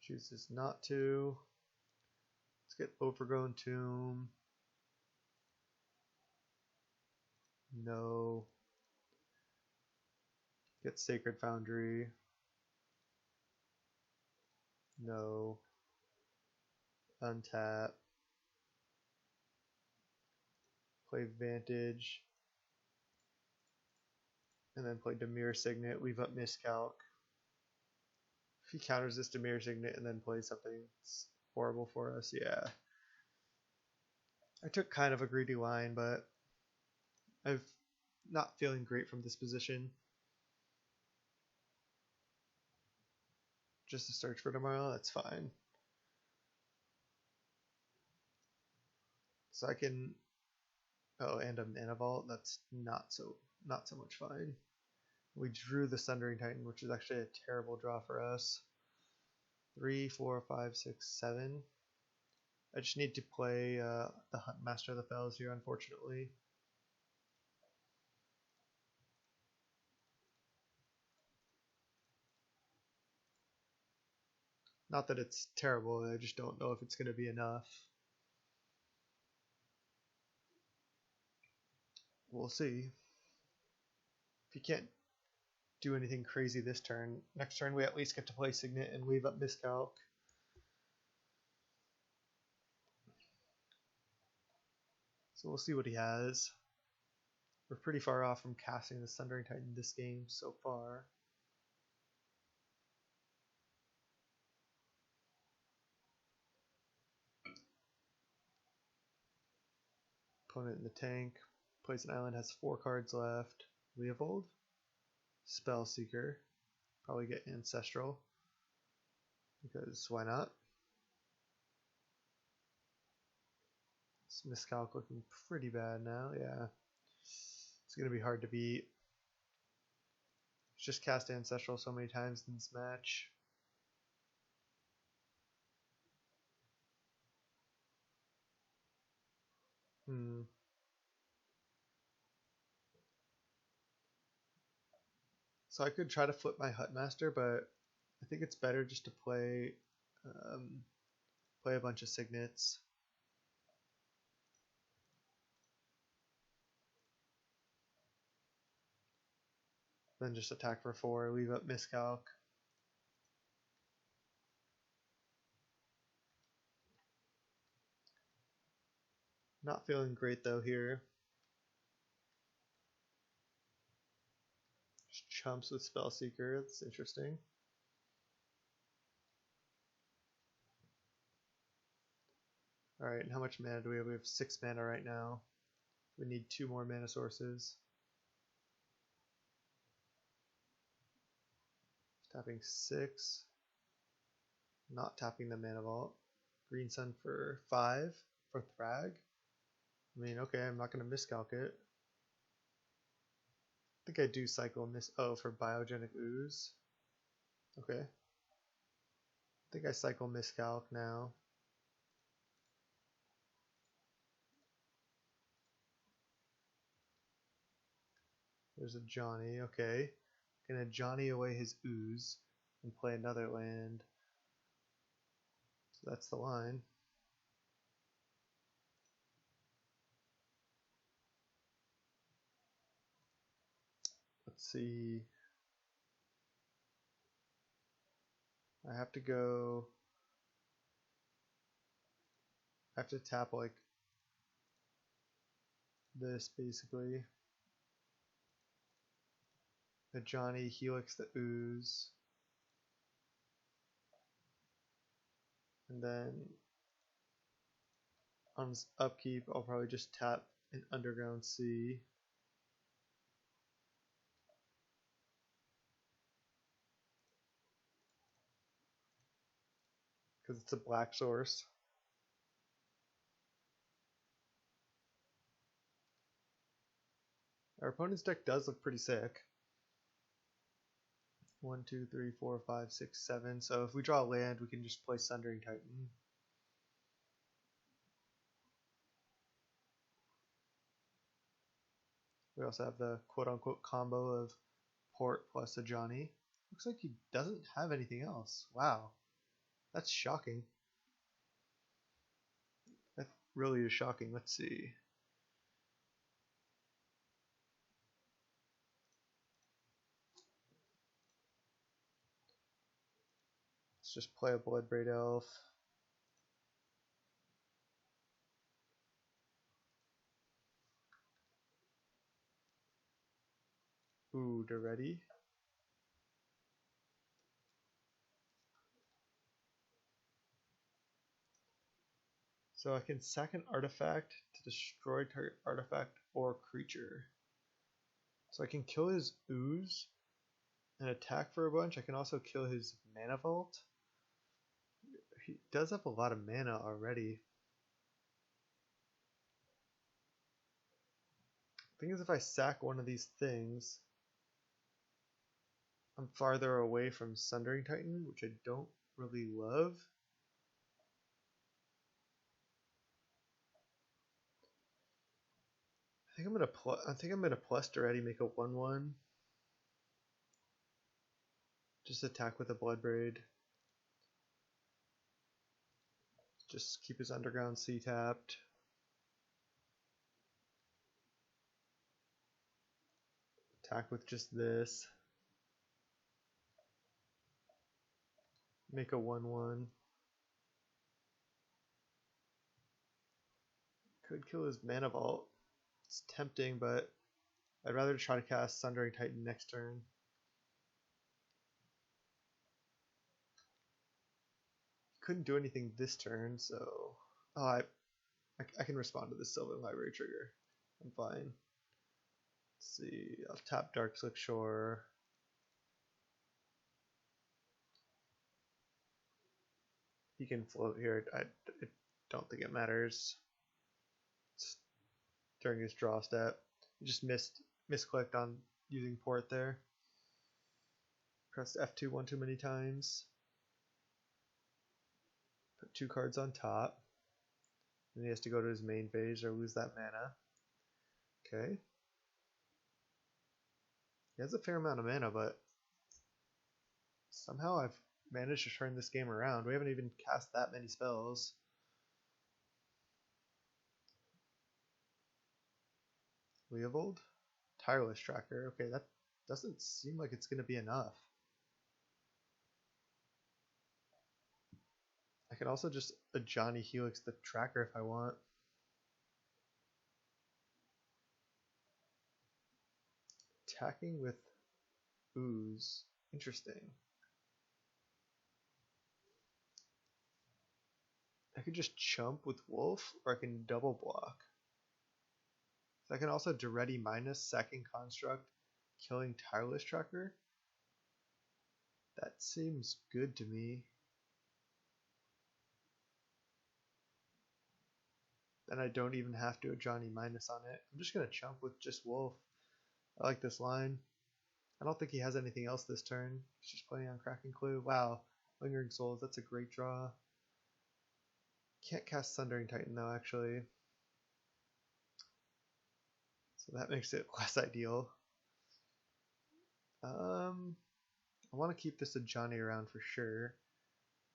Chooses not to. Let's get Overgrown Tomb. No. Get Sacred Foundry. No. Untap. Play Vantage. And then play Dimir Signet, leave up Miscalc. If he counters this Dimir Signet and then plays something that's horrible for us, yeah. I took kind of a greedy line, but I'm not feeling great from this position. Just to search for tomorrow, that's fine. So I can, oh, and a Mana Vault, that's not so not so much fine. We drew the Sundering Titan, which is actually a terrible draw for us. 3, 4, 5, 6, 7. I just need to play the Master of the Fells here, unfortunately. Not that it's terrible, I just don't know if it's going to be enough. We'll see. If you can't do anything crazy this turn, next turn we at least get to play Signet and leave up Miscalc. So we'll see what he has. We're pretty far off from casting the Sundering Titan this game so far. Opponent in the tank. Plays an island, has 4 cards left. Leovold. Spellseeker. Probably get Ancestral. Because why not? This Miscalc looking pretty bad now, yeah. It's going to be hard to beat. Just cast Ancestral so many times in this match. So I could try to flip my Hut Master, but I think it's better just to play play a bunch of Signets. Then just attack for 4, leave up Miscalc. Not feeling great though here. Just chumps with Spellseeker, that's interesting. Alright, and how much mana do we have? We have 6 mana right now. We need 2 more mana sources. Tapping 6. Not tapping the Mana Vault. Green Sun for 5 for Thrag. I mean, okay, I'm not going to Miscalc it. I think I do cycle for Biogenic Ooze. Okay. I think I cycle Miscalc now. There's a Johnny, okay. Gonna Johnny away his Ooze and play another land. So that's the line. Let's see. I have to go. I have to tap like this basically. The Johnny Helix the Ooze. And then on this upkeep, I'll probably just tap an Underground Sea. Because it's a black source. Our opponent's deck does look pretty sick. 1, 2, 3, 4, 5, 6, 7. So if we draw a land, we can just play Sundering Titan. We also have the quote-unquote combo of Port plus a Johnny. Looks like he doesn't have anything else. Wow. That's shocking. That really is shocking. Let's see. Let's just play a Bloodbraid Elf. Ooh, they're ready. So I can sack an artifact to destroy target artifact or creature. So I can kill his Ooze and attack for a bunch. I can also kill his Mana Vault. He does have a lot of mana already. I thing is, if I sack one of these things, I'm farther away from Sundering Titan, which I don't really love. I think I'm gonna plus already make a 1/1. Just attack with a Blood Braid. Just keep his Underground Sea tapped. Attack with just this. Make a 1/1. Could kill his Mana Vault. It's tempting, but I'd rather try to cast Sundering Titan next turn. Couldn't do anything this turn, so I can respond to this Sylvan Library trigger. I'm fine. Let's see, I'll tap Darkslick Shore. He can float here. I don't think it matters. It's during his draw step. He just misclicked on using port there. Pressed F2 one too many times. Put 2 cards on top. And he has to go to his main phase or lose that mana. Okay. He has a fair amount of mana, but somehow I've managed to turn this game around. We haven't even cast that many spells. Leovold? Tireless Tracker. Okay, that doesn't seem like it's going to be enough. I could also just Ajani Helix the Tracker if I want. Attacking with Ooze. Interesting. I could just chump with Wolf, or I can double block. So I can also Duretti minus sacking Construct, killing Tireless Tracker. That seems good to me. Then I don't even have to Ajani minus on it. I'm just going to chump with just Wolf. I like this line. I don't think he has anything else this turn. He's just playing on Cracking Clue. Wow, Lingering Souls, that's a great draw. Can't cast Sundering Titan though, actually. So that makes it less ideal. I want to keep this Ajani around for sure.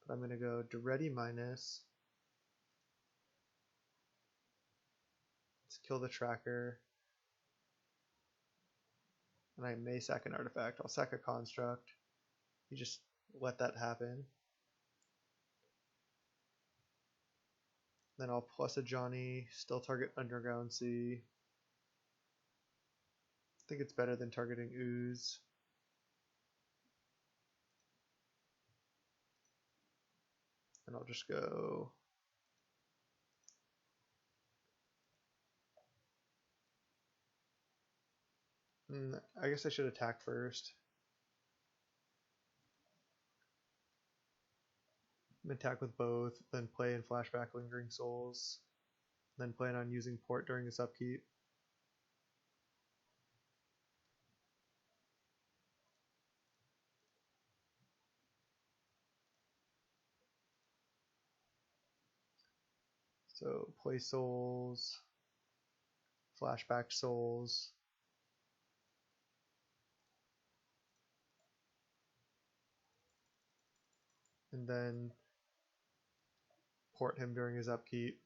But I'm going to go Duretti minus. Let's kill the tracker. And I may sack an artifact. I'll sack a construct. You just let that happen. Then I'll plus Ajani, still target Underground Sea. I think it's better than targeting Ooze. And I'll just go I guess I should attack first. Attack with both, then play in flashback Lingering Souls, then plan on using port during his upkeep. So play Souls, flashback Souls, and then port him during his upkeep.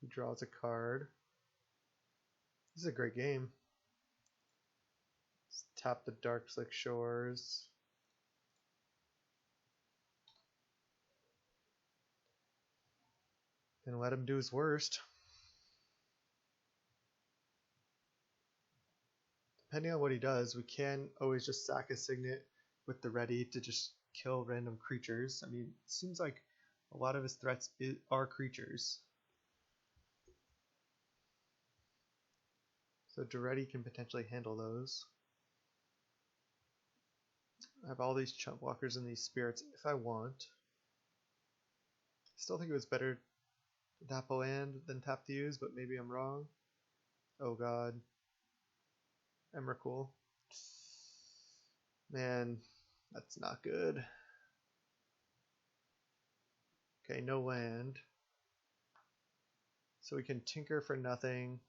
He draws a card. This is a great game. Let's tap the Darkslick Shores. And let him do his worst. Depending on what he does, we can always just sack a Signet with the ready to just kill random creatures. I mean, it seems like a lot of his threats are creatures. So Duretti can potentially handle those. I have all these chump blockers and these spirits if I want. I still think it was better. Tap a land, then tap to use, but maybe I'm wrong. Oh god. Emrakul. Man, that's not good. Okay, no land. So we can tinker for nothing.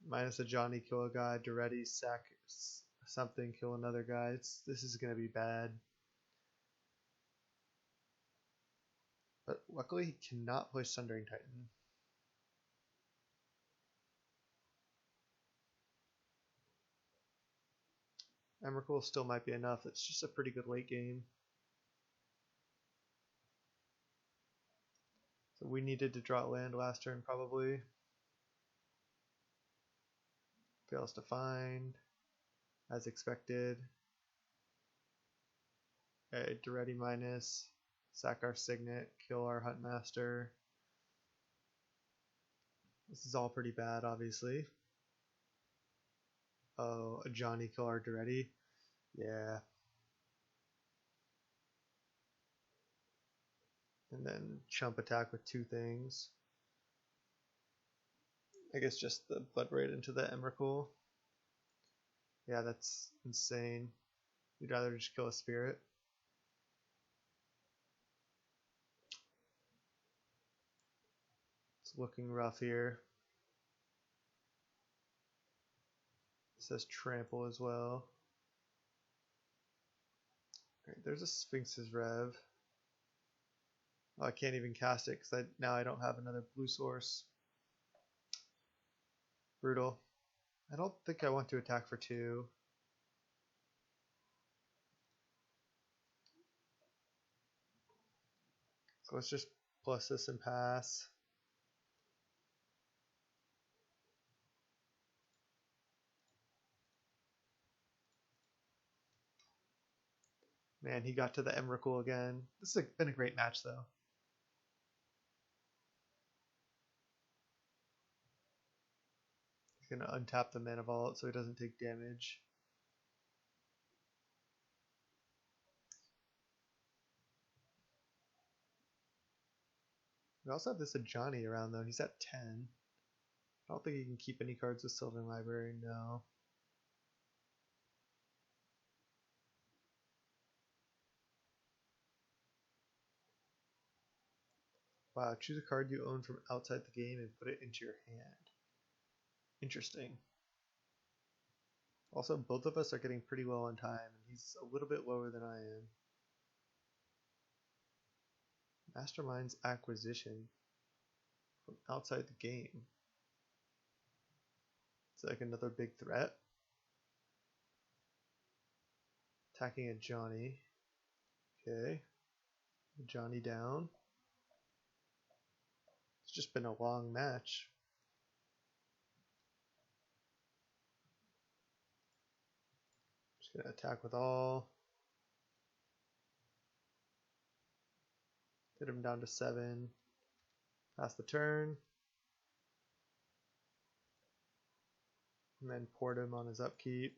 Minus a Johnny, kill a guy. Duretti, sack something, kill another guy. This is going to be bad. But luckily he cannot play Sundering Titan. Emrakul still might be enough. It's just a pretty good late game. So we needed to draw land last turn probably. Fails to find. As expected. Okay, Duretti minus. Sack our Signet. Kill our Huntmaster. This is all pretty bad, obviously. Oh, a Johnny kill our Duretti. Yeah. And then chump attack with two things. I guess just the Blood Raid into the Emrakul. Yeah, that's insane. You'd rather just kill a spirit. It's looking rough here. It says trample as well. Alright, there's a Sphinx's Rev. Oh, I can't even cast it because now I don't have another blue source. Brutal. I don't think I want to attack for 2. So let's just plus this and pass. Man, he got to the Emrakul again. This has been a great match though. He's gonna untap the Mana Vault so he doesn't take damage. We also have this Ajani around though. He's at 10. I don't think he can keep any cards with Sylvan Library, no. Wow, choose a card you own from outside the game and put it into your hand. Interesting. Also, both of us are getting pretty well on time, and he's a little bit lower than I am. Mastermind's Acquisition from outside the game. It's like another big threat. Attacking a Johnny. Okay. Johnny down. It's just been a long match. Just gonna attack with all. Get him down to 7. Pass the turn. And then port him on his upkeep.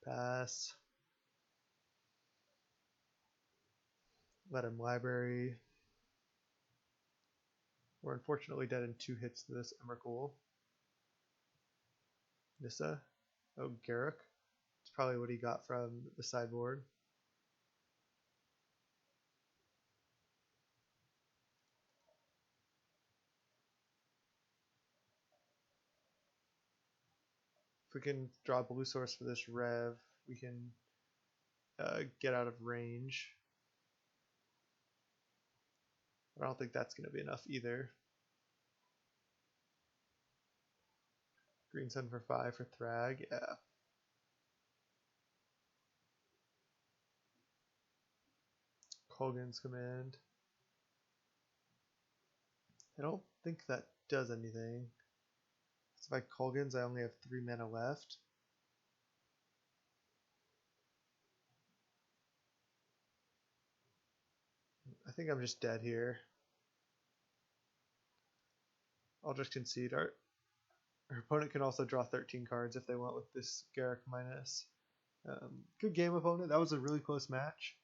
Pass. Let him library. We're unfortunately dead in 2 hits to this Emrakul. Nissa. Oh, Garruk. It's probably what he got from the sideboard. If we can draw a blue source for this Rev, we can get out of range. I don't think that's going to be enough either. Green Sun for 5 for Thrag, yeah. Colgan's Command. I don't think that does anything. So if I Colgan's, I only have 3 mana left. I think I'm just dead here. I'll just concede. Our opponent can also draw 13 cards if they want with this Garruk minus. Good game, opponent. That was a really close match.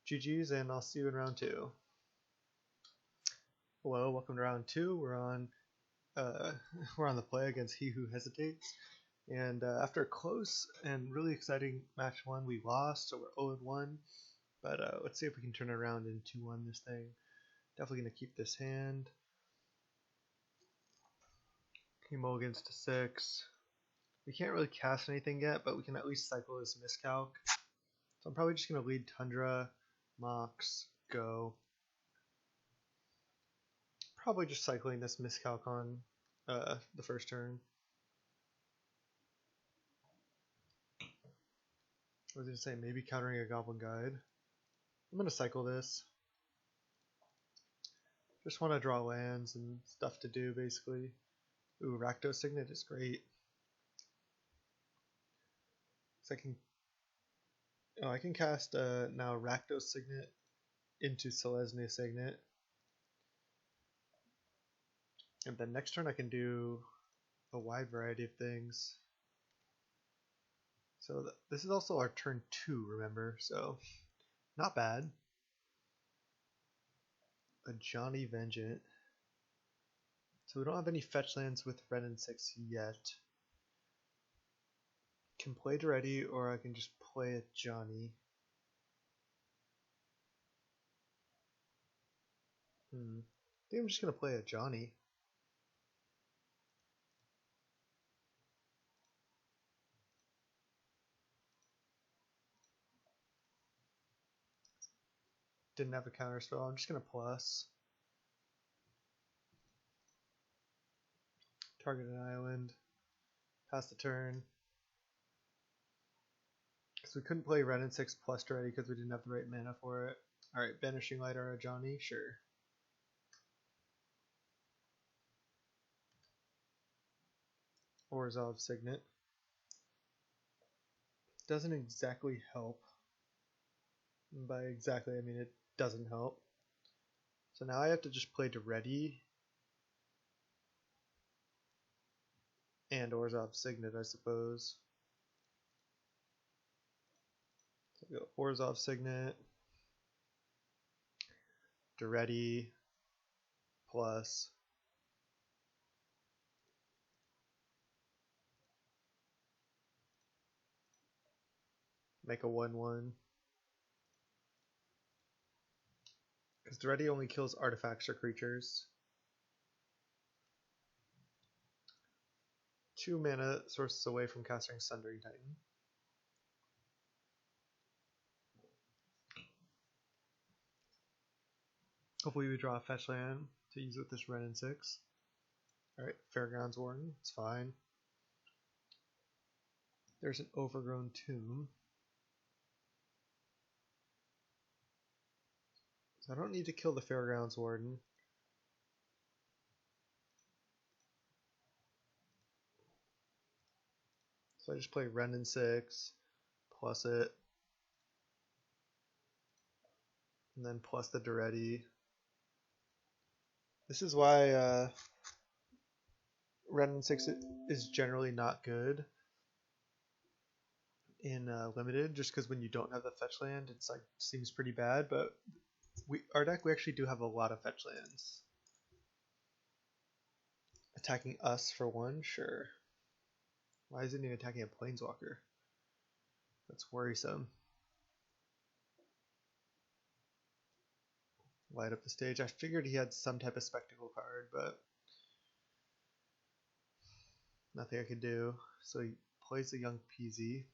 GG's, and I'll see you in round 2. Hello, welcome to round 2. We're on the play against He Who Hesitates. And after a close and really exciting match 1, we lost, so we're 0-1. But let's see if we can turn it around in 2-1 this thing. Definitely going to keep this hand. He mulligans to 6. We can't really cast anything yet, but we can at least cycle this miscalc. So I'm probably just going to lead Tundra, Mox, go. Probably just cycling this miscalc on the first turn. I was going to say maybe countering a Goblin Guide. I'm going to cycle this. Just want to draw lands and stuff to do, basically. Ooh, Rakdos Signet is great. So I can cast now Rakdos Signet into Selesnya Signet. And then next turn I can do a wide variety of things. So this is also our turn 2, remember? So not bad. A Johnny Vengeant. So we don't have any fetch lands with red and 6 yet. Can play Duretti, or I can just play a Johnny. I think I'm just going to play a Johnny. Didn't have a counter spell. I'm just going to plus. Target an island. Pass the turn. Because we couldn't play red and 6 plus Duretti because we didn't have the right mana for it. Alright, Banishing Light or a Johnny? Sure. Orzhov Signet. Doesn't exactly help. And by exactly, I mean it doesn't help. So now I have to just play Duretti and Orzhov Signet, I suppose. So we go Orzhov Signet, Duretti, plus make a 1/1. Because Duretti only kills artifacts or creatures. 2 mana sources away from casting Sundering Titan. Hopefully we draw a fetch land to use with this red and 6. Alright, Fairgrounds Warden, it's fine. There's an Overgrown Tomb. So I don't need to kill the Fairgrounds Warden. So I just play Ren and 6, plus it, and then plus the Duretti. This is why Ren and 6 is generally not good in limited, just because when you don't have the fetch land, it's like seems pretty bad. But our deck, we actually do have a lot of fetch lands. Attacking us for 1, sure. Why isn't he attacking a Planeswalker? That's worrisome. Light up the stage. I figured he had some type of spectacle card, but nothing I could do. So he plays a Young Peasy.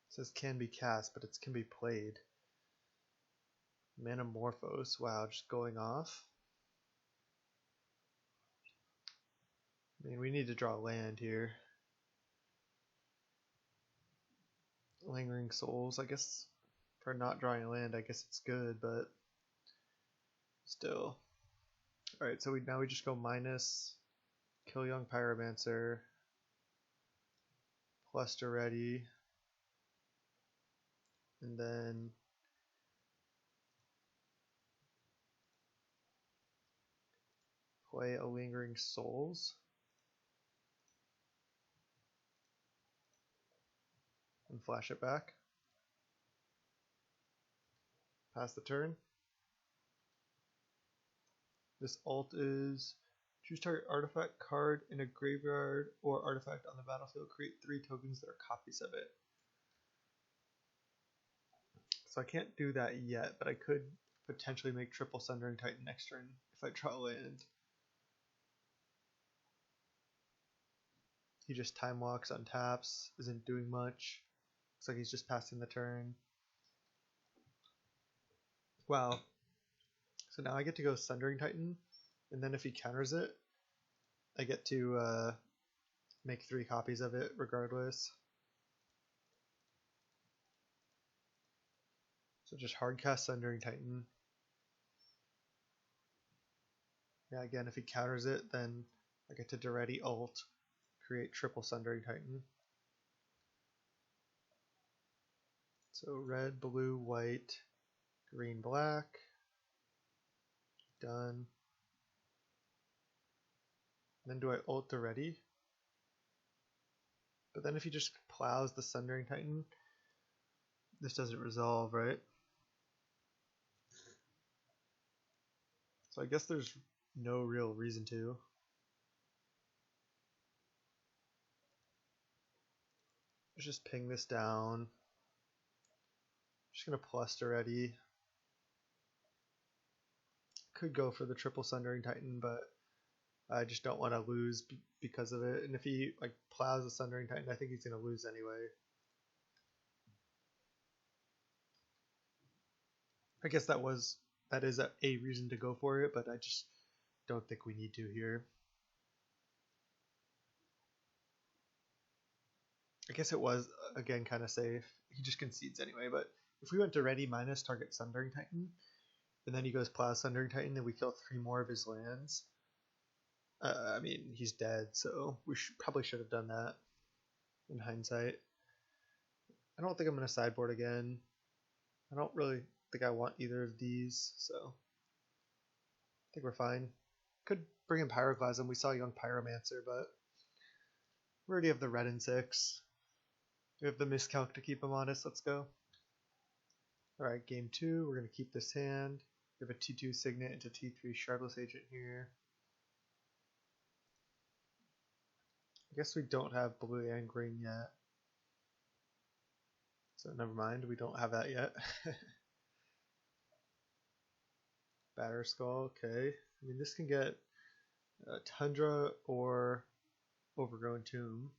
It says can be cast, but it can be played. Manamorphose. Wow, just going off. I mean, we need to draw land here. Lingering Souls, I guess, for not drawing land, I guess it's good, but still. Alright, so now we just go minus, kill Young Pyromancer, plus Duretti, and then play a Lingering Souls. And flash it back. Pass the turn. This ult is choose target artifact card in a graveyard or artifact on the battlefield. Create 3 tokens that are copies of it. So I can't do that yet, but I could potentially make triple Sundering Titan next turn if I draw land. He just time walks, untaps, isn't doing much. Looks like he's just passing the turn. Wow. So now I get to go Sundering Titan, and then if he counters it, I get to make 3 copies of it regardless. So just hardcast Sundering Titan. Yeah, again, if he counters it, then I get to Duretti ult, create triple Sundering Titan. So red, blue, white, green, black. Done. Then do I ult Duretti? But then if he just plows the Sundering Titan, this doesn't resolve, right? So I guess there's no real reason to. Let's just ping this down. Just gonna plus Duretti. Could go for the triple Sundering Titan, but I just don't want to lose because of it. And if he like plows the Sundering Titan, I think he's gonna lose anyway. I guess that is a reason to go for it, but I just don't think we need to here. I guess it was again kind of safe. He just concedes anyway, but if we went to ready minus target Sundering Titan, and then he goes plow Sundering Titan, and we kill 3 more of his lands. I mean, he's dead, so we probably should have done that in hindsight. I don't think I'm going to sideboard again. I don't really think I want either of these, so I think we're fine. Could bring in Pyroclasm. We saw Young Pyromancer, but we already have the red and 6. We have the miscalc to keep him honest. Let's go. Alright, game 2. We're going to keep this hand. We have a T2 Signet into T3 Shardless Agent here. I guess we don't have blue and green yet. So never mind, we don't have that yet. Batter Skull, okay. I mean, this can get Tundra or Overgrown Tomb.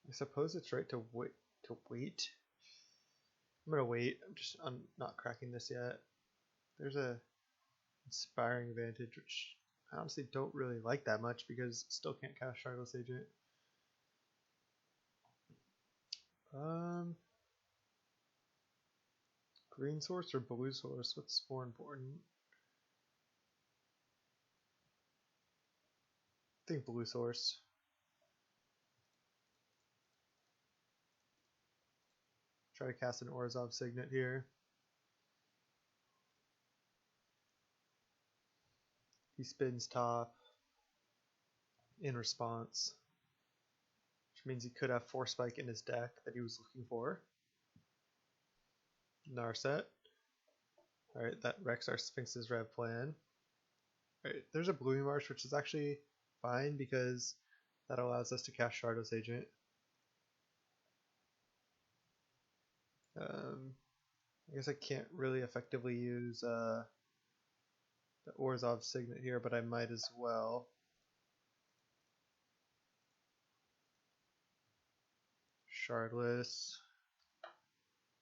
I suppose it's right to wait. I'm gonna wait. I'm not cracking this yet. There's a Inspiring Advantage, which I honestly don't really like that much because still can't cast Shardless Agent. Green source or blue source? What's more important? I think blue source. Try to cast an Orzhov Signet here. He spins top in response, which means he could have Force Spike in his deck that he was looking for. Narset. Alright, that wrecks our Sphinx's Rev plan. Alright, there's a Blooming Marsh, which is actually fine because that allows us to cast Shardless Agent. I guess I can't really effectively use the Orzhov Signet here, but I might as well. Shardless.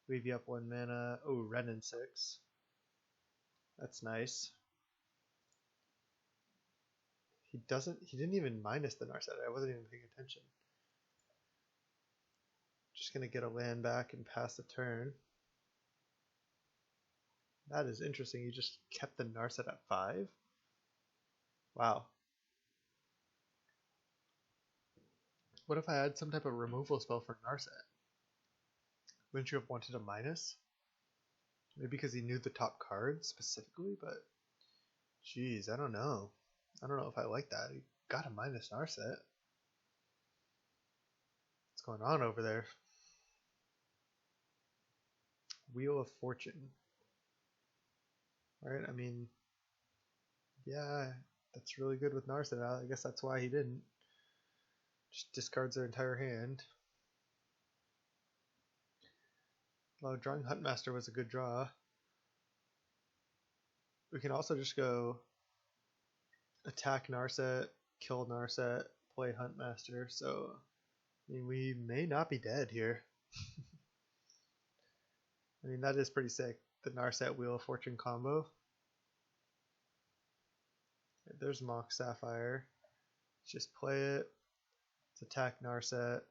Leave you up 1 mana. Oh, red and 6. That's nice. He didn't even minus the Narset. I wasn't even paying attention. Just gonna get a land back and pass the turn. That is interesting. He just kept the Narset at 5. Wow. What if I had some type of removal spell for Narset? Wouldn't you have wanted a minus? Maybe because he knew the top card specifically, but geez, I don't know. I don't know if I like that. He got a minus Narset. Let's going on over there? Wheel of Fortune. Alright, I mean, yeah, that's really good with Narset out. I guess that's why he didn't. Just discards their entire hand. Well, drawing Huntmaster was a good draw. We can also just go attack Narset, kill Narset, play Huntmaster. So, I mean, we may not be dead here. I mean, that is pretty sick. The Narset Wheel of Fortune combo. There's Mock Sapphire. Let's just play it. Let's attack Narset.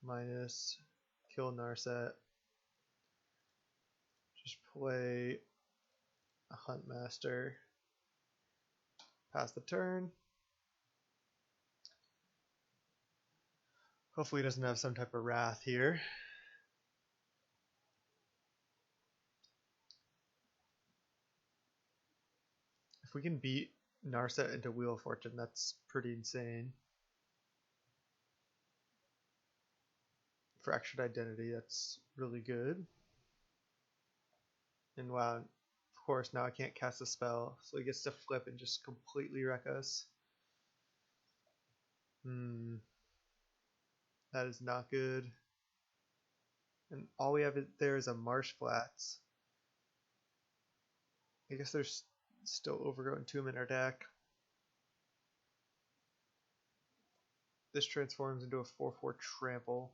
Minus, kill Narset. Just play a Huntmaster. Pass the turn. Hopefully he doesn't have some type of wrath here. If we can beat Narset into Wheel of Fortune, that's pretty insane. Fractured Identity, that's really good. And wow, of course, now I can't cast a spell, so he gets to flip and just completely wreck us. That is not good. And all we have there is a Marsh Flats. I guess there's still Overgrown Tomb in our deck. This transforms into a 4/4 trample.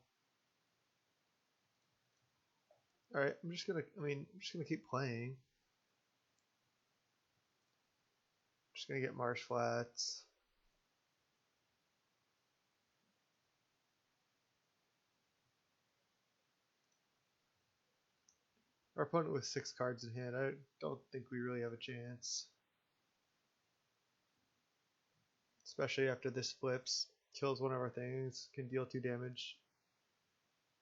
Alright, I'm just gonna keep playing. I'm just gonna get Marsh Flats. Our opponent with 6 cards in hand, I don't think we really have a chance. Especially after this flips. Kills one of our things, can deal 2 damage.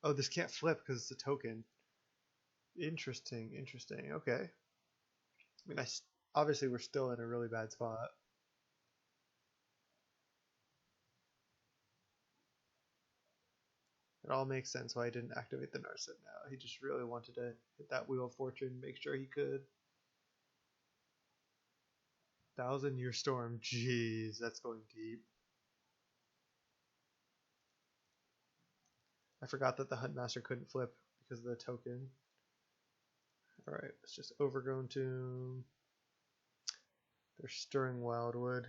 Oh, this can't flip because it's a token. Interesting, interesting. Okay. I mean, obviously we're still in a really bad spot. It all makes sense why he didn't activate the Narset now. He just really wanted to hit that Wheel of Fortune, make sure he could. 1,000-Year Storm. Jeez, that's going deep. I forgot that the Huntmaster couldn't flip because of the token. Alright, let's just Overgrown Tomb. They're Stirring Wildwood.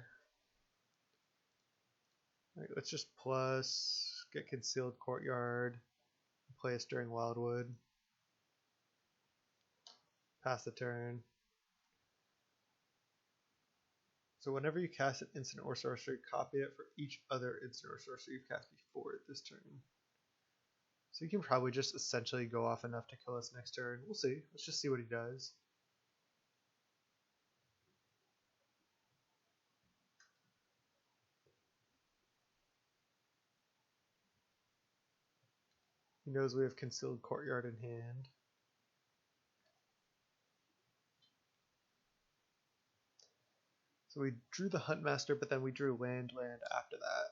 Alright, let's just plus, get Concealed Courtyard, play a Stirring Wildwood. Pass the turn. So whenever you cast an instant or sorcery, copy it for each other instant or sorcery you've cast before this turn. So you can probably just essentially go off enough to kill us next turn. We'll see. Let's just see what he does. He knows we have Concealed Courtyard in hand. So we drew the Huntmaster, but then we drew land after that.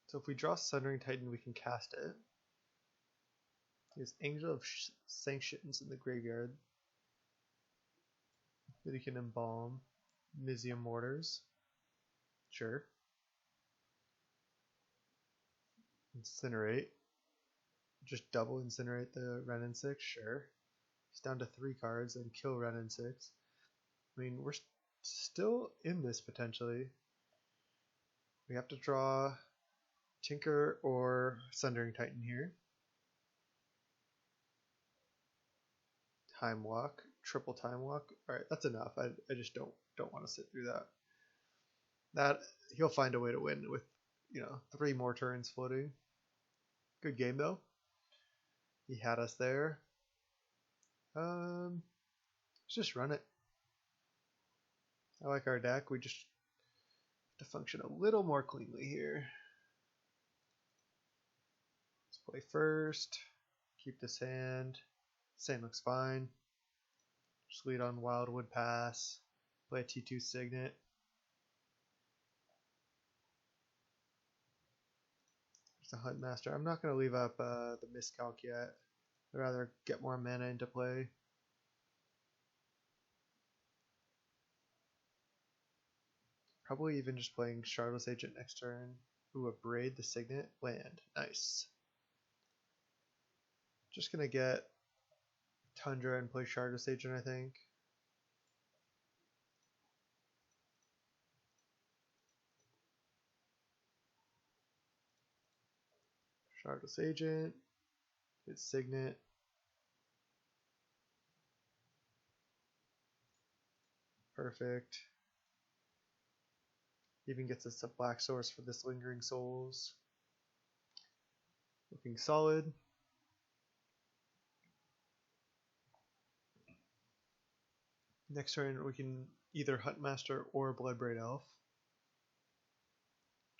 So if we draw Sundering Titan, we can cast it. He has Angel of Sanctions in the graveyard that he can embalm. Mizium Mortars. Sure. Incinerate. Just double incinerate the Renin 6. Sure. He's down to 3 cards and kill Renin 6. I mean, we're still in this potentially. We have to draw Tinker or Sundering Titan here. Time Walk, triple Time Walk. Alright, that's enough. I just don't want to sit through that. That he'll find a way to win with, 3 more turns floating. Good game though. He had us there. Let's just run it. I like our deck. We just have to function a little more cleanly here. Let's play first. Keep this hand. Same looks fine. Just lead on Wildwood Pass. Play a T2 Signet. There's a Huntmaster. I'm not going to leave up the Miscalc yet. I'd rather get more mana into play. Probably even just playing Shardless Agent next turn. Ooh, a Braid the Signet. Land. Nice. Just going to get Tundra and play Shardless Agent, I think. Shardless Agent. Hit Signet. Perfect. Even gets us a black source for this Lingering Souls. Looking solid. Next turn we can either Huntmaster or Bloodbraid Elf.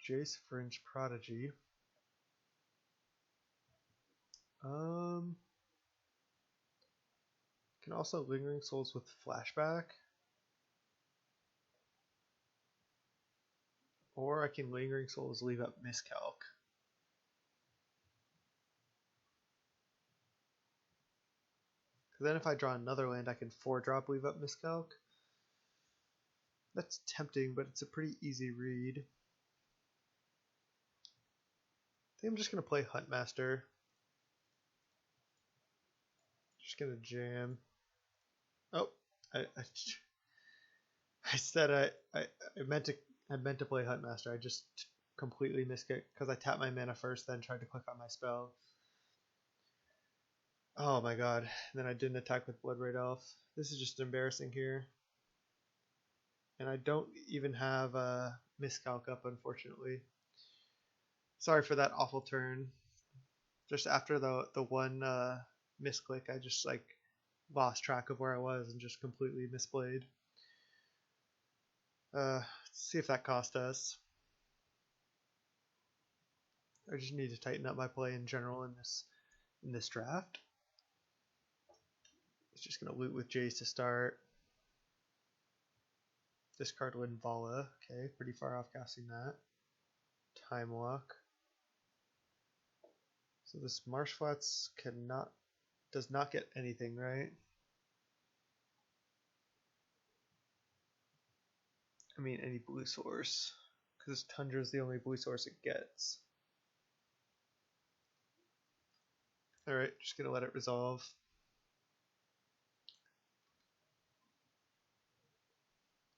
Jace Fringe Prodigy. Can also Lingering Souls with Flashback. Or I can Lingering Souls, leave up Miscalc. Because then if I draw another land, I can 4-drop, leave up Miscalc. That's tempting, but it's a pretty easy read. I think I'm just going to play Huntmaster. Just going to jam. Oh, I said I meant to play Huntmaster. I just completely missed it because I tapped my mana first, then tried to click on my spell. Oh my god. Then I didn't attack with Bloodbraid Elf. This is just embarrassing here. And I don't even have a Miscalc up, unfortunately. Sorry for that awful turn. Just after the one misclick, I just like lost track of where I was and just completely misplayed. Let's see if that cost us. I just need to tighten up my play in general in this draft. It's just gonna loot with Jace to start. Discard Linvala. Okay, pretty far off casting that. Time Walk. So this Marsh Flats does not get anything, right? I mean any blue source, because Tundra is the only blue source it gets. Alright, just gonna let it resolve.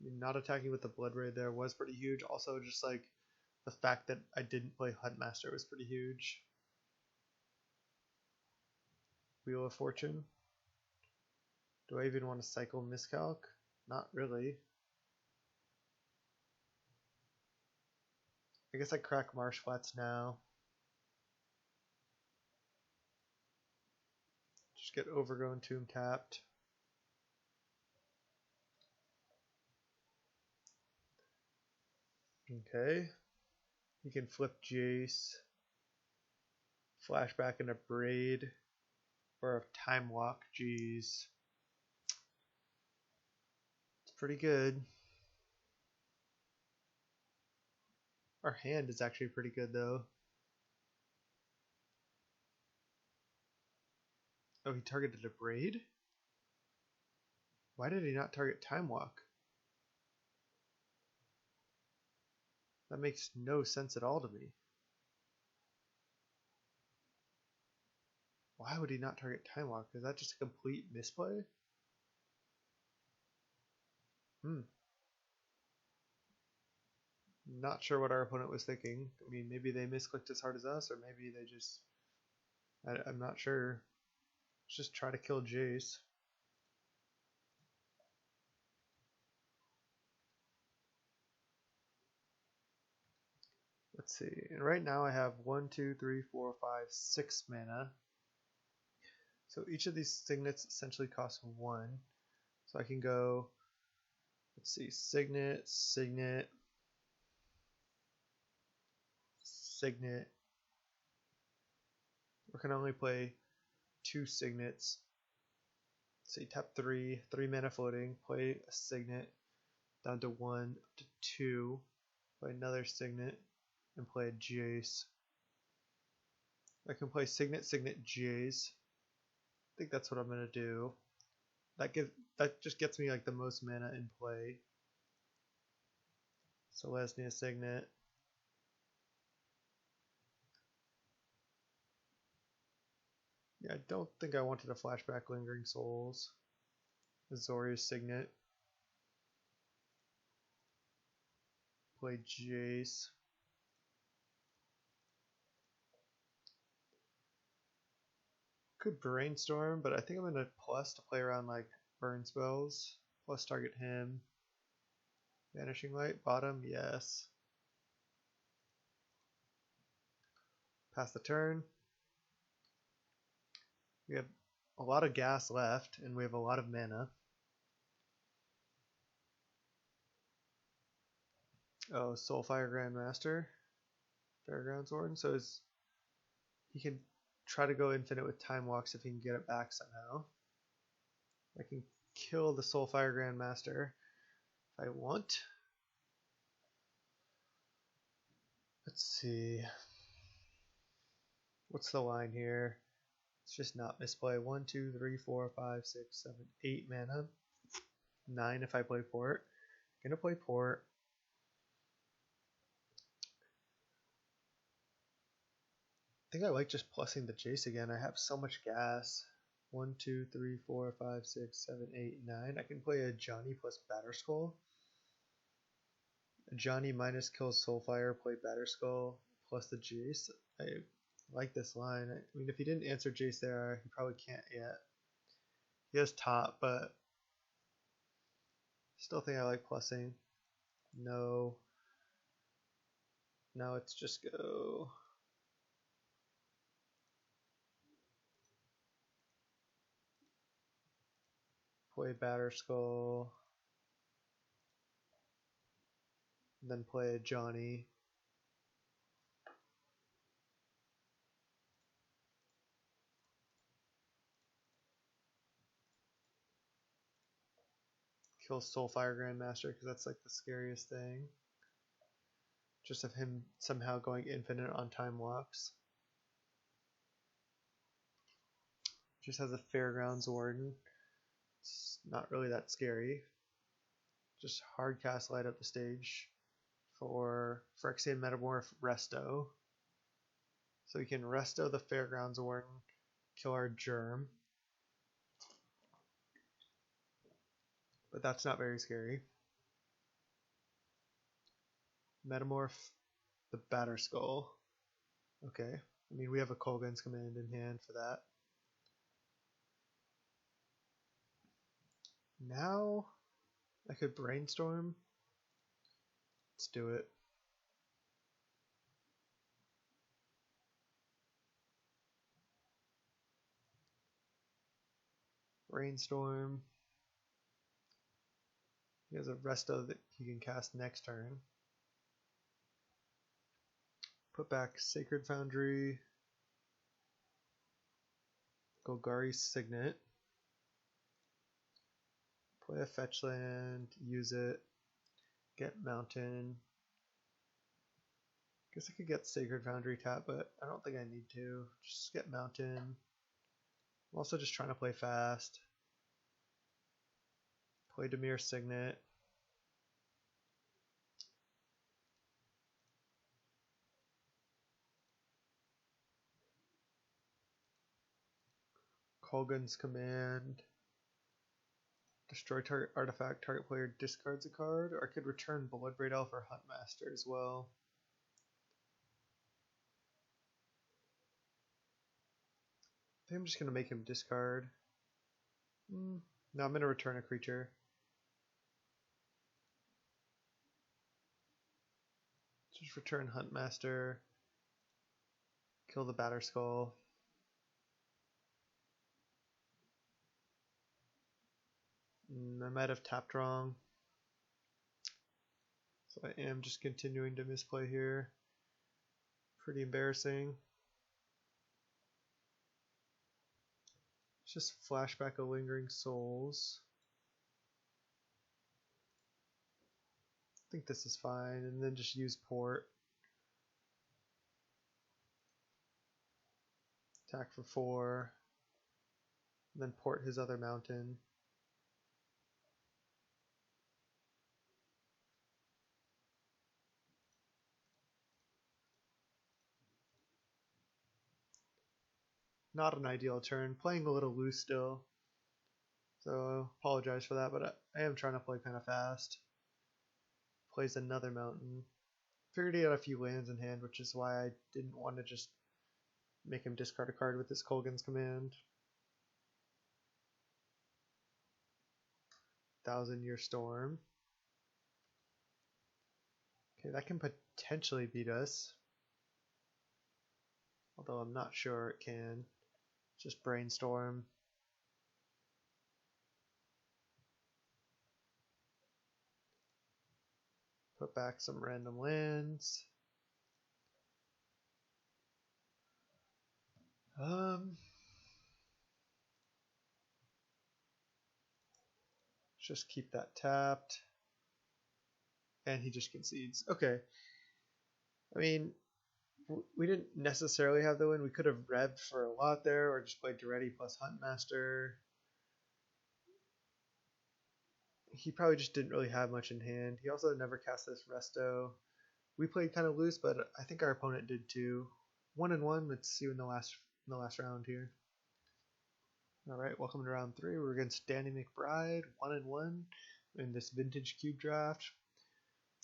I mean, not attacking with the Bloodbraid there was pretty huge. Also, just like the fact that I didn't play Huntmaster was pretty huge. Wheel of Fortune. Do I even want to cycle Miscalc? Not really. I guess I crack Marsh Flats now. Just get Overgrown Tomb tapped. Okay. You can flip Jace. Flashback into Braid. Or a Time Walk. Jeez. It's pretty good. Our hand is actually pretty good though. Oh, he targeted a Braid? Why did he not target Time Walk? That makes no sense at all to me. Why would he not target Time Walk? Is that just a complete misplay? Not sure what our opponent was thinking. I mean, maybe they misclicked as hard as us, or maybe they just... I'm not sure. Let's just try to kill Jace. Let's see. And right now I have 1, 2, 3, 4, 5, 6 mana. So each of these signets essentially costs 1. So I can go, let's see, Signet, Signet, Signet. Or can only play 2 signets. So you tap 3 mana floating, play a signet down to 1 to 2, play another signet, and play a Jace. I can play signet, signet, Jace. I think that's what I'm gonna do. That just gets me like the most mana in play. So Lesnia signet. Yeah, I don't think I wanted a flashback Lingering Souls. Azorius signet. Play Jace. Could brainstorm, but I think I'm gonna plus to play around like burn spells. Plus target him. Vanishing Light, bottom, yes. Pass the turn. We have a lot of gas left, and we have a lot of mana. Oh, Soulfire Grandmaster. Fairgrounds Warden, so he can try to go infinite with Time Walks if he can get it back somehow. I can kill the Soulfire Grandmaster if I want. Let's see. What's the line here? It's just not misplay. 1, 2, 3, 4, 5, 6, 7, 8 mana. 9 if I play Port. Gonna play Port. I think I like just plussing the Jace again. I have so much gas. 1, 2, 3, 4, 5, 6, 7, 8, 9. I can play a Johnny plus Batterskull. Johnny minus kills Soulfire, play Batterskull plus the Jace. I like this line. I mean, if he didn't answer Jace there, he probably can't yet. He has top, but still think I like plussing. No. Now let's just go. Play Batterskull. Then play a Johnny. Kill Soulfire Grandmaster because that's like the scariest thing. Just of him somehow going infinite on Time Walks. Just has a Fairgrounds Warden. It's not really that scary. Just hard cast light up the stage for Phyrexian Metamorph Resto. So we can Resto the Fairgrounds Warden, kill our Germ. But that's not very scary. Metamorph the Batterskull. Okay. I mean, we have a Kolaghan's Command in hand for that. Now I could brainstorm. Let's do it. Brainstorm. He has a Resto that he can cast next turn. Put back Sacred Foundry. Golgari Signet. Play a fetch land, use it, get Mountain. Guess I could get Sacred Foundry tap, but I don't think I need to. Just get Mountain. I'm also just trying to play fast. Play Dimir Signet. Kolaghan's Command. Destroy target artifact, target player discards a card, or I could return Bloodbraid Elf or Huntmaster as well. I think I'm just going to make him discard. No, I'm going to return a creature. Just return Huntmaster. Kill the Batterskull. I might have tapped wrong. So I am just continuing to misplay here. Pretty embarrassing. Just flashback a Lingering Souls. I think this is fine, and then just use port. Attack for 4. And then port his other mountain. Not an ideal turn. Playing a little loose still. So apologize for that, but I am trying to play kind of fast. Plays another mountain. Figured he had a few lands in hand, which is why I didn't want to just make him discard a card with this Kolgan's Command. 1,000-Year Storm. Okay, that can potentially beat us. Although I'm not sure it can. Just brainstorm. Put back some random lands. Just keep that tapped. And he just concedes. Okay. I mean, we didn't necessarily have the win. We could have revved for a lot there, or just played Duretti plus Huntmaster. He probably just didn't really have much in hand. He also never cast this Resto. We played kind of loose, but I think our opponent did too. 1-1. Let's see in the last round here. All right, welcome to round 3. We're against Danny McBride, 1-1 in this vintage cube draft.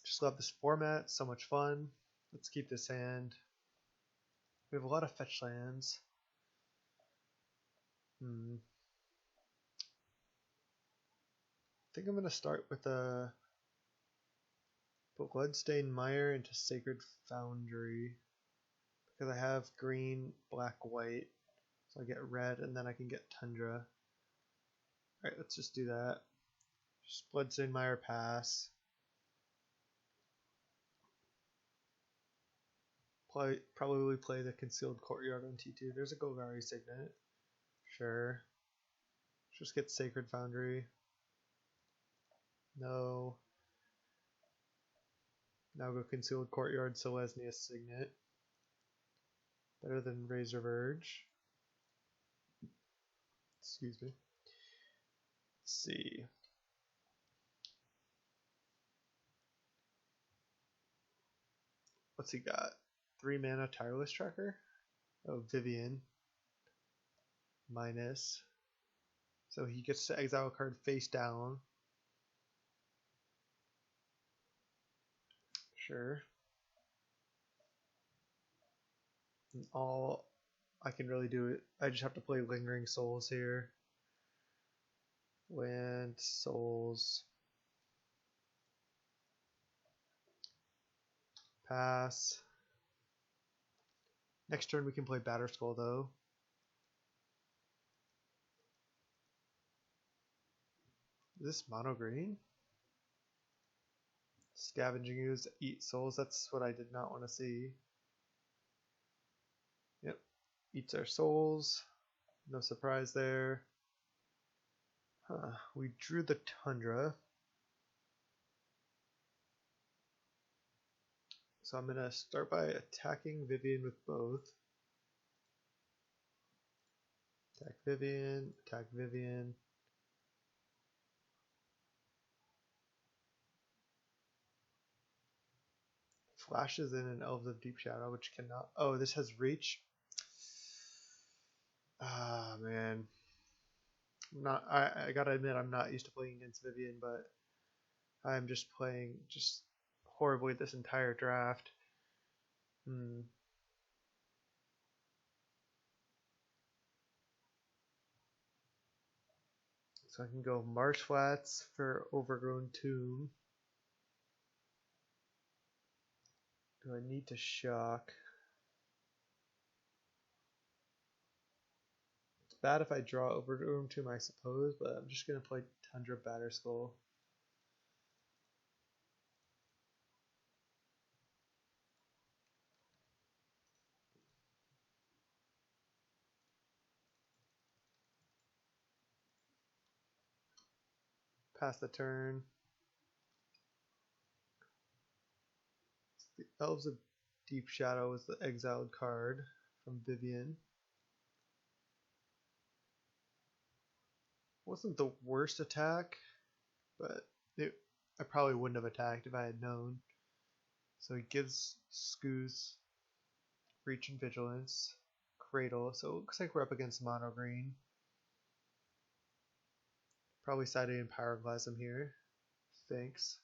Just love this format, so much fun. Let's keep this hand. We have a lot of fetch lands. I think I'm going to start with a Bloodstained Mire into Sacred Foundry. Because I have green, black, white. So I get red and then I can get Tundra. Alright, let's just do that. Just Bloodstained Mire pass. Probably play the Concealed Courtyard on T2. There's a Golgari Signet. Sure. Just get Sacred Foundry. No. Now go Concealed Courtyard, Selesnya Signet. Better than Razor Verge. Excuse me. Let's see. What's he got? 3 mana Tireless Tracker? Oh, Vivian. Minus. So he gets to exile a card face down. Sure. And all I can really do it. I just have to play Lingering Souls here. Land, Souls. Pass. Next turn we can play Batterskull though. Is this mono green? Scavenging Ooze, eat souls. That's what I did not want to see. Yep. Eats our souls. No surprise there. Huh. We drew the Tundra. So I'm going to start by attacking Vivian with both. Attack Vivian, attack Vivian. Flashes in an Elves of Deep Shadow, which cannot. Oh, this has reach. Ah, man. I gotta admit, I'm not used to playing against Vivian, but I'm just playing just horribly this entire draft. So I can go Marsh Flats for Overgrown Tomb. Do I need to shock? It's bad if I draw Overgrown Tomb, I suppose, but I'm just going to play Tundra Batterskull. pass the turn. The Elves of Deep Shadow was the exiled card from Vivian. Wasn't the worst attack, but I probably wouldn't have attacked if I had known. So he gives Skoos Reach and Vigilance, Cradle, so it looks like we're up against mono green. Probably siding in Pyroclasm here. Thanks.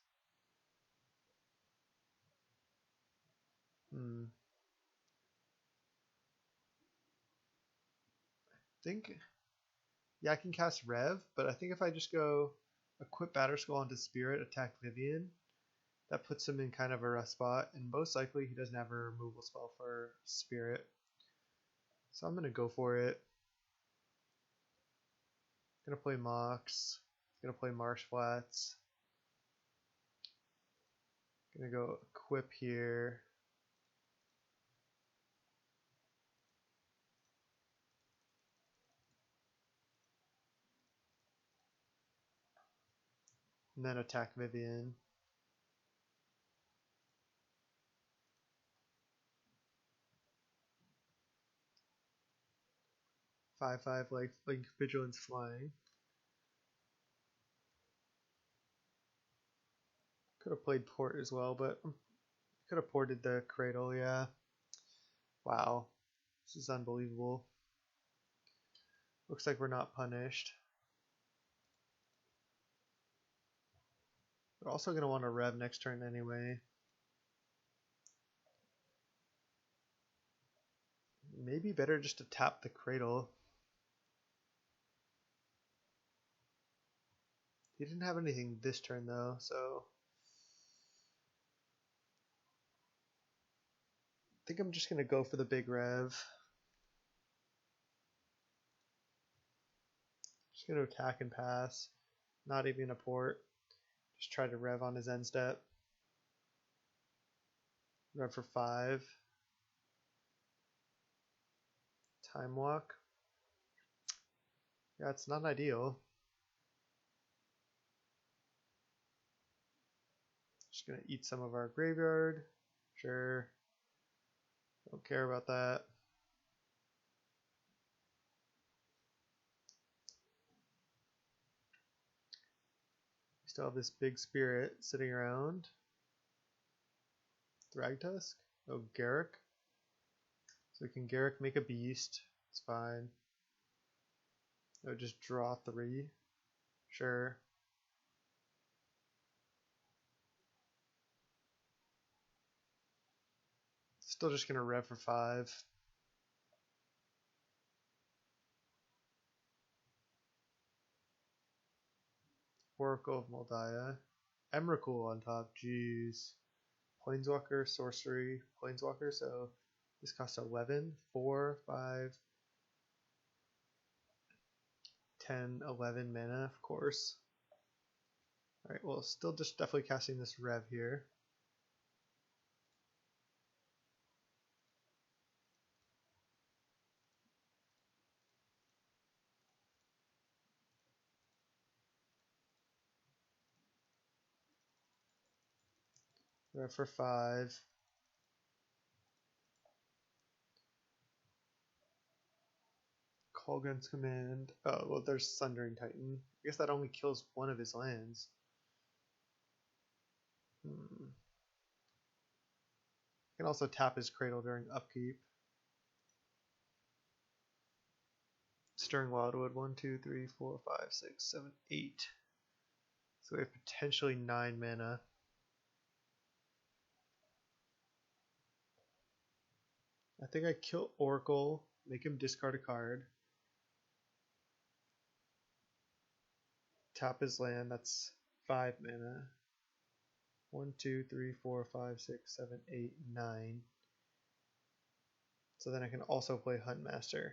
Yeah, I can cast Rev, but I think if I just go equip Batterskull onto Spirit, attack Vivian, that puts him in kind of a rough spot, and most likely he doesn't have a removal spell for Spirit. So I'm going to go for it. Going to play Mox. Going to play Marsh Flats. Going to go equip here. And then attack Vivian. Five like Vigilance Flying. Could have played Port as well, but could have ported the Cradle, yeah. Wow. This is unbelievable. Looks like we're not punished. We're also going to want to Rev next turn anyway. Maybe better just to tap the Cradle. He didn't have anything this turn though, so I think I'm just going to go for the big Rev. Just going to attack and pass. Not even a port. Just try to Rev on his end step. Rev for 5. Time Walk. Yeah, it's not ideal. Just gonna eat some of our graveyard. Sure. Don't care about that. We still have this big spirit sitting around. Thragtusk? Oh, Garruk. So we can Garruk make a beast. It's fine. I would just draw 3. Sure. Still just gonna Rev for 5. Oracle of Moldiah. Emrakul on top, jeez. Planeswalker, Sorcery, Planeswalker, so this costs 11, 4, 5, 10, 11 mana, of course. Alright, well, still just definitely casting this Rev here. Rev for 5. Kolgun's Command. Oh, well, there's Sundering Titan. I guess that only kills one of his lands. Can also tap his Cradle during upkeep. Stirring Wildwood, 1, 2, 3, 4, 5, 6, 7, 8. So we have potentially 9 mana. I think I kill Oracle, make him discard a card. Tap his land, that's 5 mana. 1, 2, 3, 4, 5, 6, 7, 8, 9. So then I can also play Huntmaster.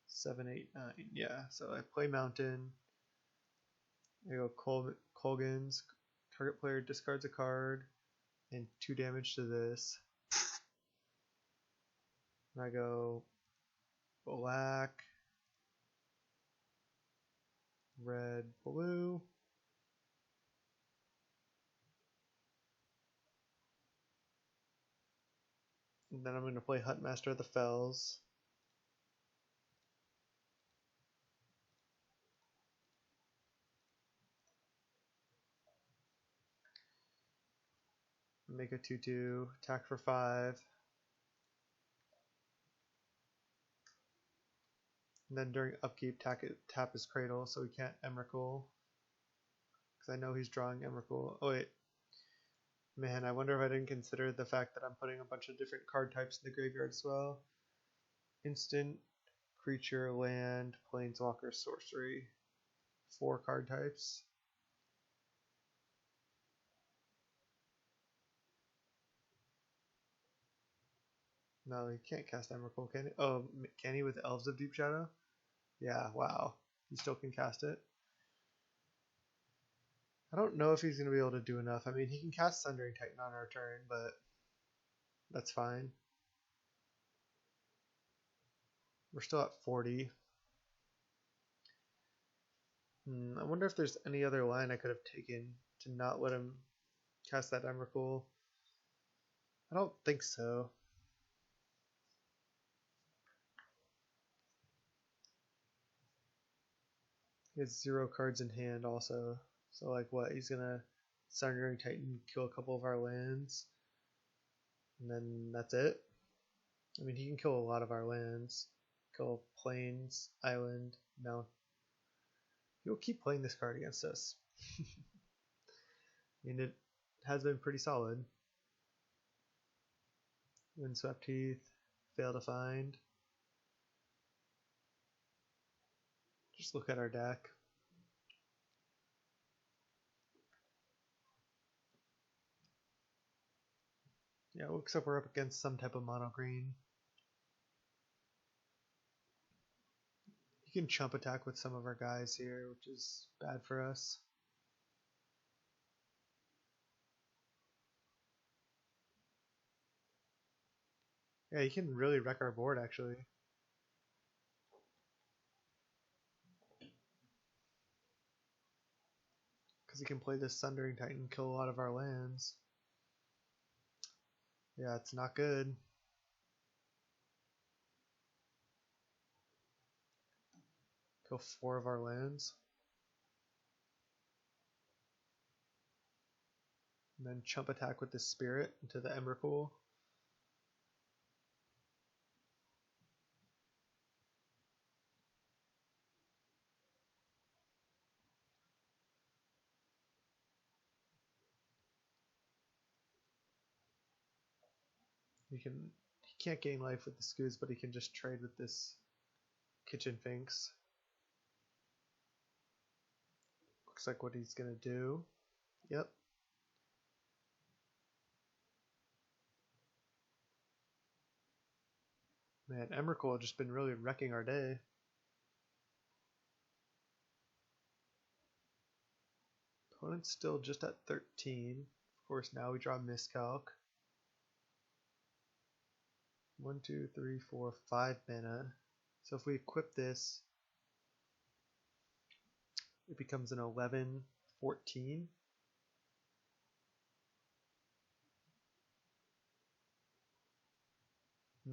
7, 8, 9. Yeah, so I play Mountain. I go Kolgun's. Target player discards a card and 2 damage to this. And I go black, red, blue. then I'm going to play Huntmaster of the Fells. Make a 2/2, attack for 5. And then during upkeep, tap his Cradle so he can't Emrakul. Because I know he's drawing Emrakul. Oh wait. Man, I wonder if I didn't consider the fact that I'm putting a bunch of different card types in the graveyard as well. Instant, creature, land, planeswalker, sorcery. 4 card types. No, he can't cast Emrakul, can he? Oh, can he with Elves of Deep Shadow? Yeah, wow. He still can cast it. I don't know if he's going to be able to do enough. I mean, he can cast Sundering Titan on our turn, but that's fine. We're still at 40. I wonder if there's any other line I could have taken to not let him cast that Emrakul. I don't think so. He has 0 cards in hand also. So like what? He's gonna Sundering Titan, kill a couple of our lands, and then that's it. I mean, he can kill a lot of our lands. Kill plains, island, mount. He'll keep playing this card against us. I mean, it has been pretty solid. Windswept Heath, fail to find. Just look at our deck. Yeah, it looks like we're up against some type of mono green. He can chump attack with some of our guys here, which is bad for us. Yeah, he can really wreck our board actually. Because he can play this Sundering Titan, kill a lot of our lands. Yeah, it's not good. Kill 4 of our lands. And then chump attack with the Spirit into the Emrakul. He can't gain life with the Scoots, but he can just trade with this Kitchen Finks. Looks like what he's gonna do. Yep. Man, Emrakul has just been really wrecking our day. Opponent's still just at 13. Of course, now we draw Miscalc. 1, 2, 3, 4, 5 mana. So if we equip this, it becomes an 11, 14. I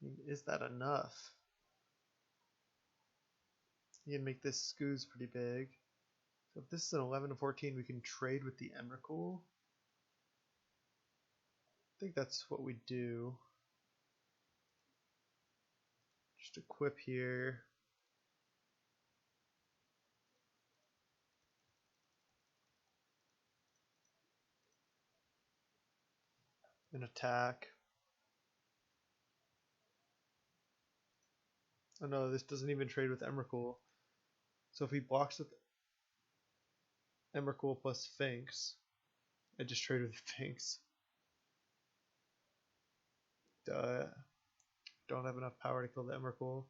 mean, is that enough? You can make this Scooz pretty big. So if this is an 11 to 14, we can trade with the Emrakul. I think that's what we do. Just equip here. And attack. Oh no, this doesn't even trade with Emrakul. So if he blocks with Emrakul plus Finks, I just trade with Finks. Duh. Don't have enough power to kill the Emrakul.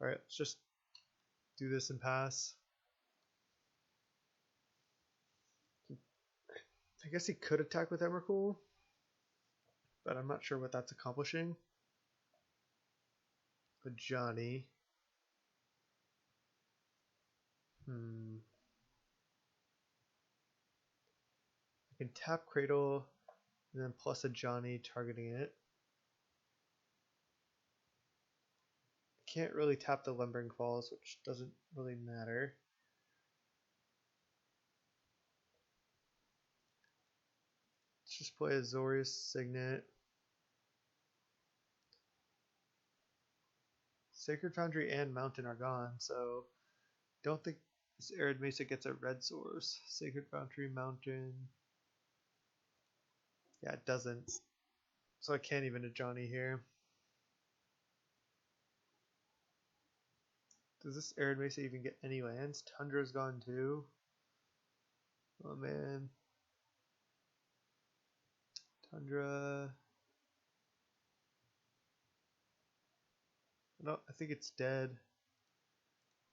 Alright, let's just do this and pass. I guess he could attack with Emrakul, but I'm not sure what that's accomplishing. But Johnny. can tap Cradle and then plus a Johnny targeting it. Can't really tap the Lumbering Falls, which doesn't really matter. Let's just play Azorius Signet. Sacred Foundry and Mountain are gone, so don't think this Arid Mesa gets a red source. Sacred Foundry, Mountain. Yeah, it doesn't. So I can't even a Johnny here. Does this Arid Mesa even get any lands? Tundra's gone too. Oh man. Tundra. No, I think it's dead.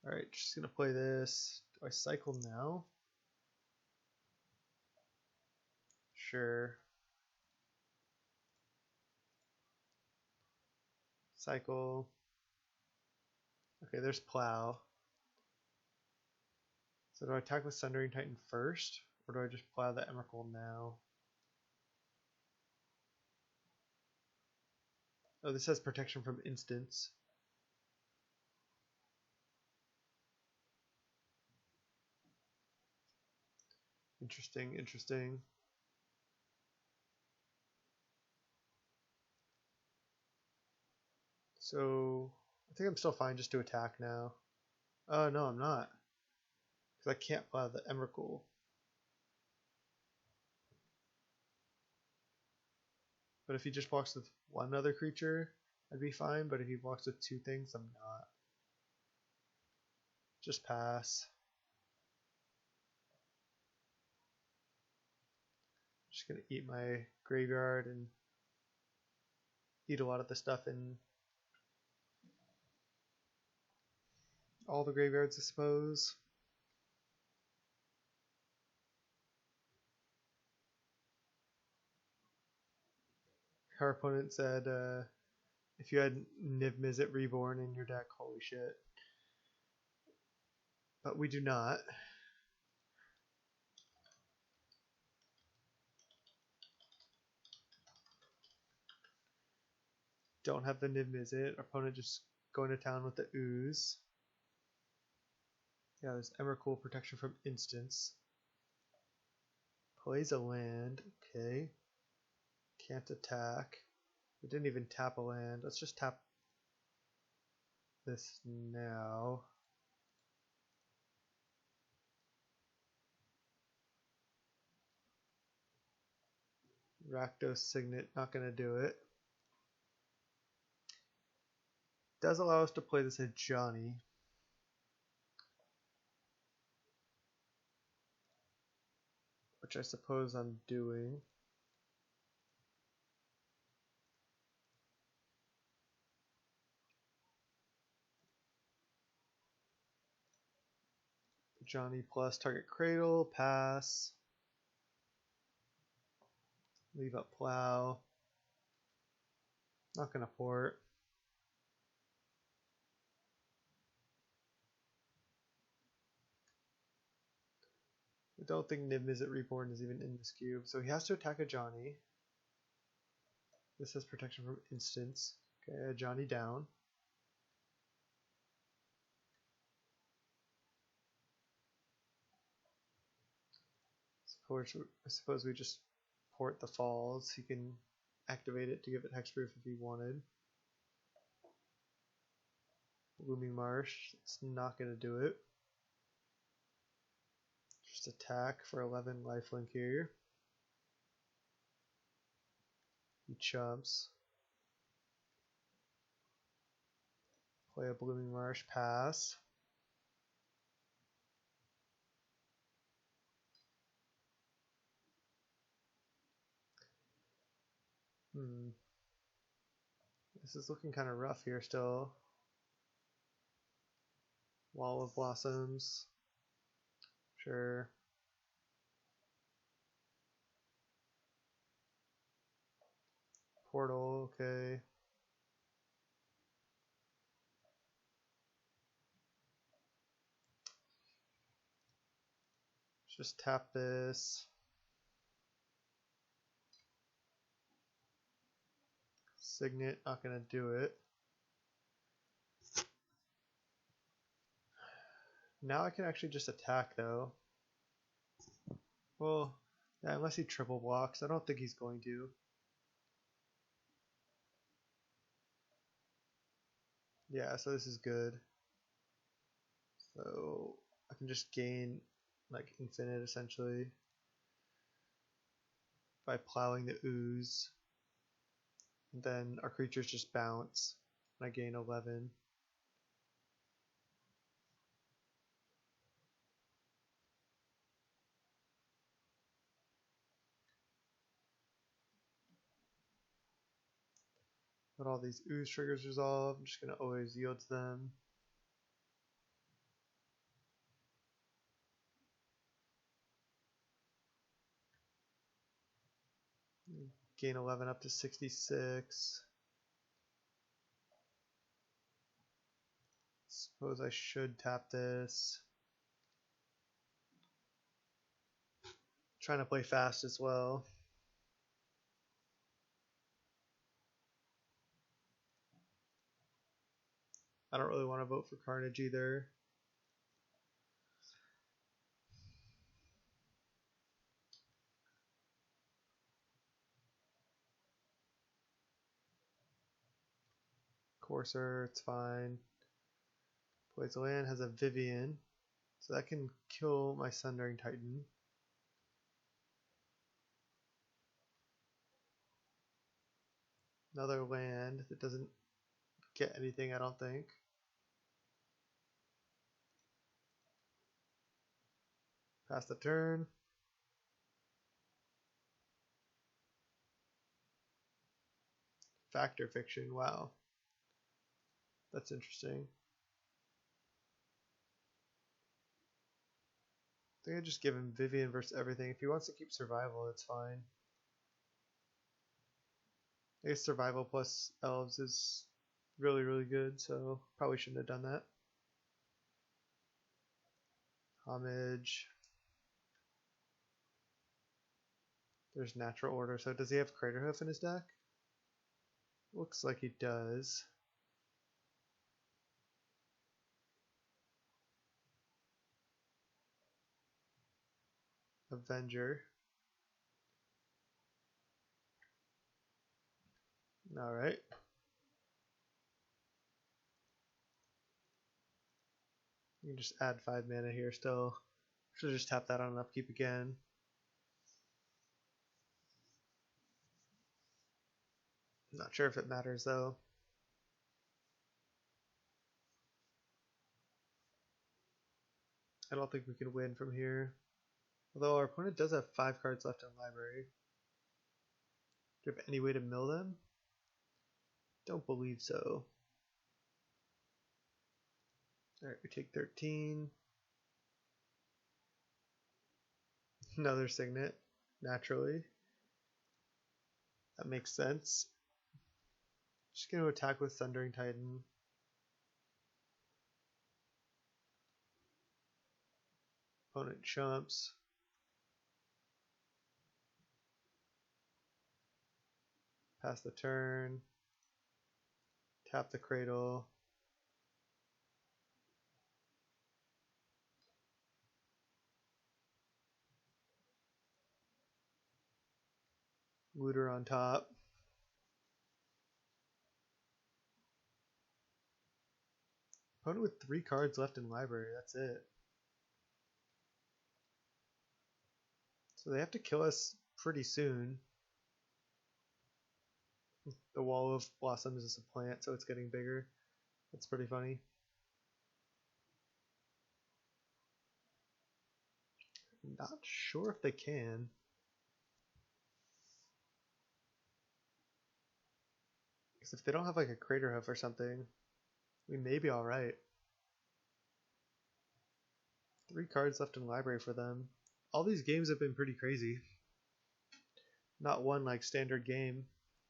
Alright, just gonna play this. Do I cycle now? Sure. Cycle. Okay, there's Plow. So do I attack with Sundering Titan first? Or do I just plow the Emrakul now? Oh, this has protection from instants. Interesting, interesting. So, I think I'm still fine just to attack now. Oh, no, I'm not. Because I can't plow the Emrakul. But if he just blocks with one other creature, I'd be fine. But if he blocks with two things, I'm not. Just pass. Just gonna eat my graveyard and eat a lot of the stuff in all the graveyards, I suppose. Our opponent said, if you had Niv Mizzet Reborn in your deck, holy shit. But we do not. Don't have the Niv Mizzet. Our opponent just going to town with the Ooze. Yeah, there's Emrakul protection from instants. Plays a land. Okay. Can't attack. We didn't even tap a land. Let's just tap this now. Rakdos Signet, not going to do it. Does allow us to play this at Johnny. Which I suppose I'm doing. Johnny plus target Cradle, pass. Leave up Plow. Not gonna port. I don't think Niv Mizzet Reborn is even in this cube, so he has to attack a Johnny. This has protection from instants. Okay, Johnny down. I suppose we just port the falls. He can activate it to give it hexproof if he wanted. Blooming Marsh, it's not going to do it. Just attack for 11 lifelink here. He chumps. Play a Blooming Marsh, pass. This is looking kind of rough here still. Wall of Blossoms. Sure. Portal, okay. Just tap this. Signet, not gonna do it. Now I can actually just attack though. Well, yeah, unless he triple blocks. I don't think he's going to. Yeah, so this is good. So I can just gain like infinite essentially by plowing the ooze. And then our creatures just bounce and I gain 11. But all these ooze triggers resolve. I'm just gonna always yield to them. Gain 11 up to 66. Suppose I should tap this. Trying to play fast as well. I don't really want to vote for Carnage either. Courser, it's fine. Plays a land, has a Vivian. So that can kill my Sundering Titan. Another land that doesn't get anything, I don't think. Pass the turn. Factor Fiction, wow. That's interesting. I think I just give him Vivian versus everything. If he wants to keep survival, it's fine. I guess survival plus elves is really, really good, so probably shouldn't have done that. Homage. There's natural order. So does he have Craterhoof in his deck? Looks like he does. Avenger. Alright. You can just add 5 mana here still. Should just tap that on upkeep again. Not sure if it matters though. I don't think we can win from here. Although our opponent does have 5 cards left in library. Do you have any way to mill them? Don't believe so. Alright, we take 13. Another Signet, naturally. That makes sense. Just going to attack with Thundering Titan. Opponent chumps. Pass the turn. Tap the cradle. Looter on top. Opponent with 3 cards left in library, that's it. So they have to kill us pretty soon. The Wall of Blossoms is a plant, so it's getting bigger. That's pretty funny. Not sure if they can. Because if they don't have like a Craterhoof or something, we may be alright. 3 cards left in library for them. All these games have been pretty crazy. Not one like standard game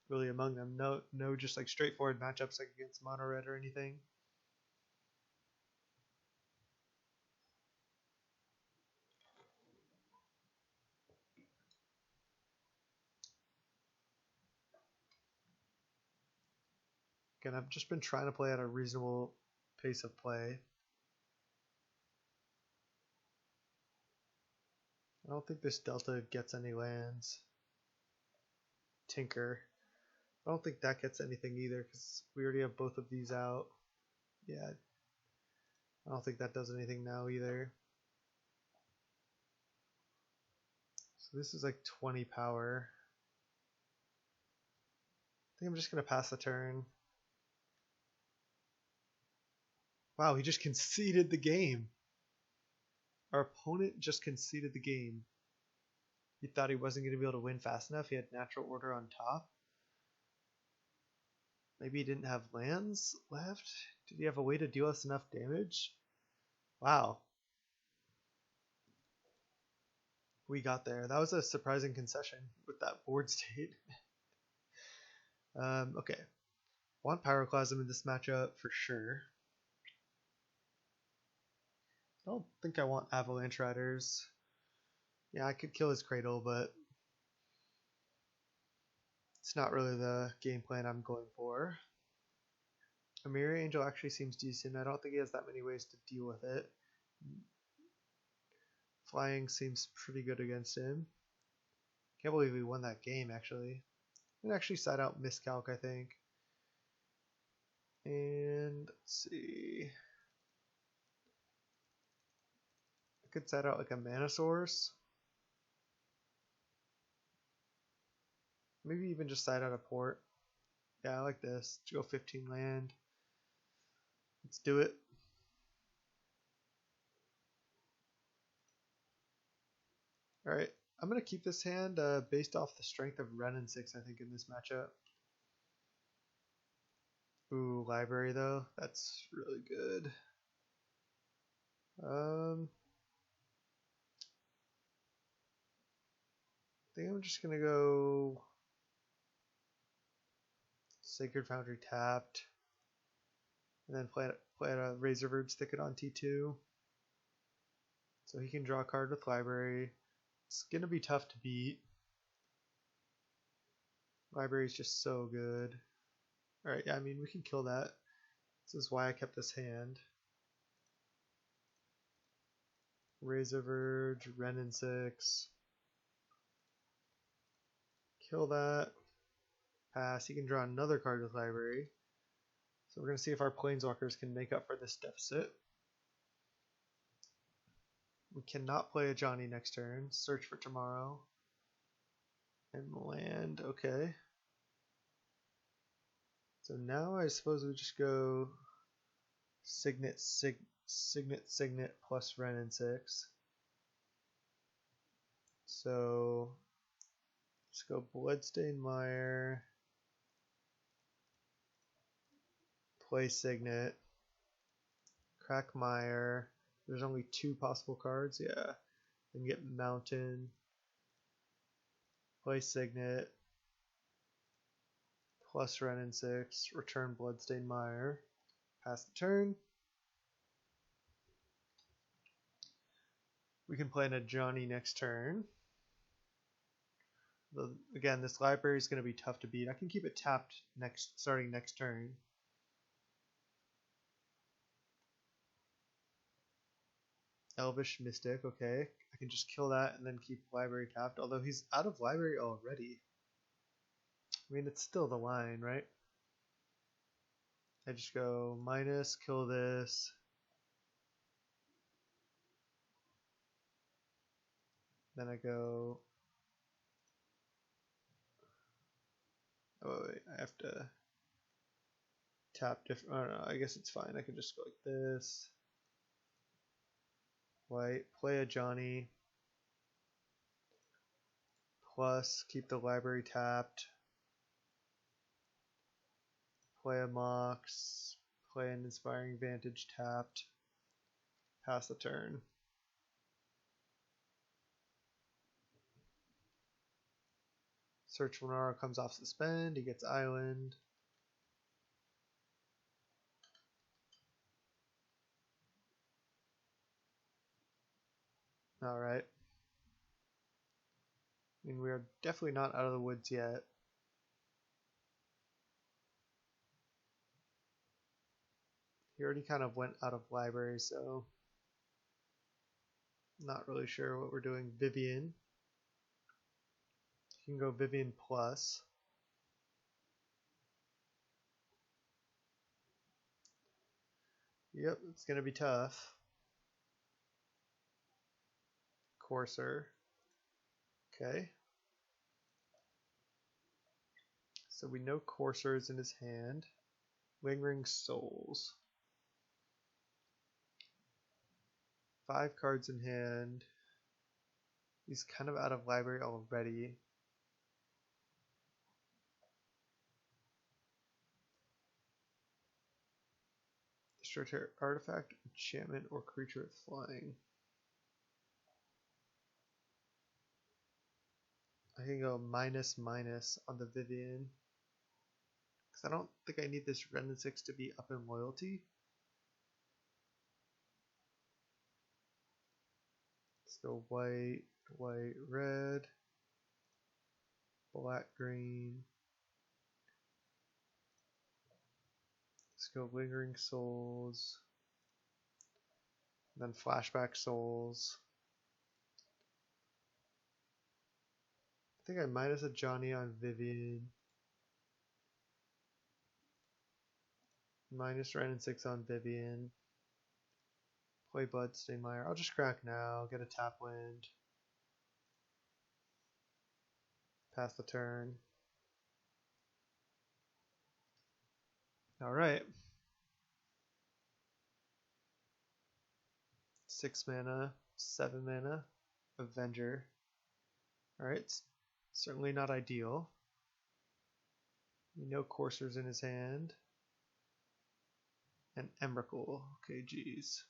really among them. No just like straightforward matchups like against mono red or anything. Again, I've just been trying to play at a reasonable pace of play. I don't think this Delta gets any lands. Tinker. I don't think that gets anything either because we already have both of these out. Yeah. I don't think that does anything now either. So this is like 20 power. I think I'm just going to pass the turn. Wow, he just conceded the game. Our opponent just conceded the game. He thought he wasn't going to be able to win fast enough. He had natural order on top. Maybe he didn't have lands left? Did he have a way to deal us enough damage? Wow. We got there. That was a surprising concession with that board state. Okay. Want Pyroclasm in this matchup for sure. I don't think I want Avalanche Riders. Yeah, I could kill his Cradle, but it's not really the game plan I'm going for. A Mirror Angel actually seems decent. I don't think he has that many ways to deal with it. Flying seems pretty good against him. Can't believe we won that game, actually. We can actually side out Miscalc, I think. And let's see. I could side out like a Mana Source. Maybe even just side out a port. Yeah, I like this. Let's go 15 land. Let's do it. Alright, I'm going to keep this hand based off the strength of Ren and 6, I think, in this matchup. Ooh, Library, though. That's really good. I think I'm just going to go Sacred Foundry tapped. And then play a Razorbird's Thicket on T2. So he can draw a card with Library. It's going to be tough to beat. Library is just so good. Alright, yeah, I mean, we can kill that. This is why I kept this hand. Razor Verge, Ren and 6. Kill that. Pass. He can draw another card with Library. So we're going to see if our Planeswalkers can make up for this deficit. We cannot play a Johnny next turn. Search for tomorrow. And land. Okay. So now I suppose we just go Signet, Signet plus Ren and 6. So let's go Bloodstained Mire. Play Signet. Crack Mire. There's only 2 possible cards. Yeah. Then get Mountain. Play Signet. Plus Ren and 6. Return Bloodstained Mire. Pass the turn. We can play in a Johnny next turn. Again, this library is going to be tough to beat. I can keep it tapped starting next turn. Elvish Mystic, okay. I can just kill that and then keep library tapped, although he's out of library already. I mean, it's still the line, right? I just go minus, kill this. Then I go... Oh, wait, I have to tap different... Oh, no, I guess it's fine. I can just go like this. White, play a Johnny. Plus, keep the library tapped. Play a Mox. Play an Inspiring Vantage tapped. Pass the turn. Search Renara comes off suspend. He gets Island. Alright. I mean, we are definitely not out of the woods yet. He already kind of went out of library, so not really sure what we're doing. Vivian. You can go Vivian plus. Yep, it's going to be tough. Courser. Okay. So we know Courser is in his hand. Lingering Souls. 5 cards in hand. He's kind of out of library already. Destroy artifact, enchantment, or creature with flying. I can go minus on the Vivian. Because I don't think I need this Ren and 6 to be up in loyalty. Let's go white, red, black, green. Let's go Lingering Souls. Then Flashback Souls. I think I minus a Johnny on Vivian. Minus Ren and 6 on Vivian. Play Bloodstainmire. I'll just crack now. Get a tap land. Pass the turn. Alright. 6 mana, 7 mana, Avenger. Alright, certainly not ideal. We know Courser's in his hand. And Emrakul. Okay, geez.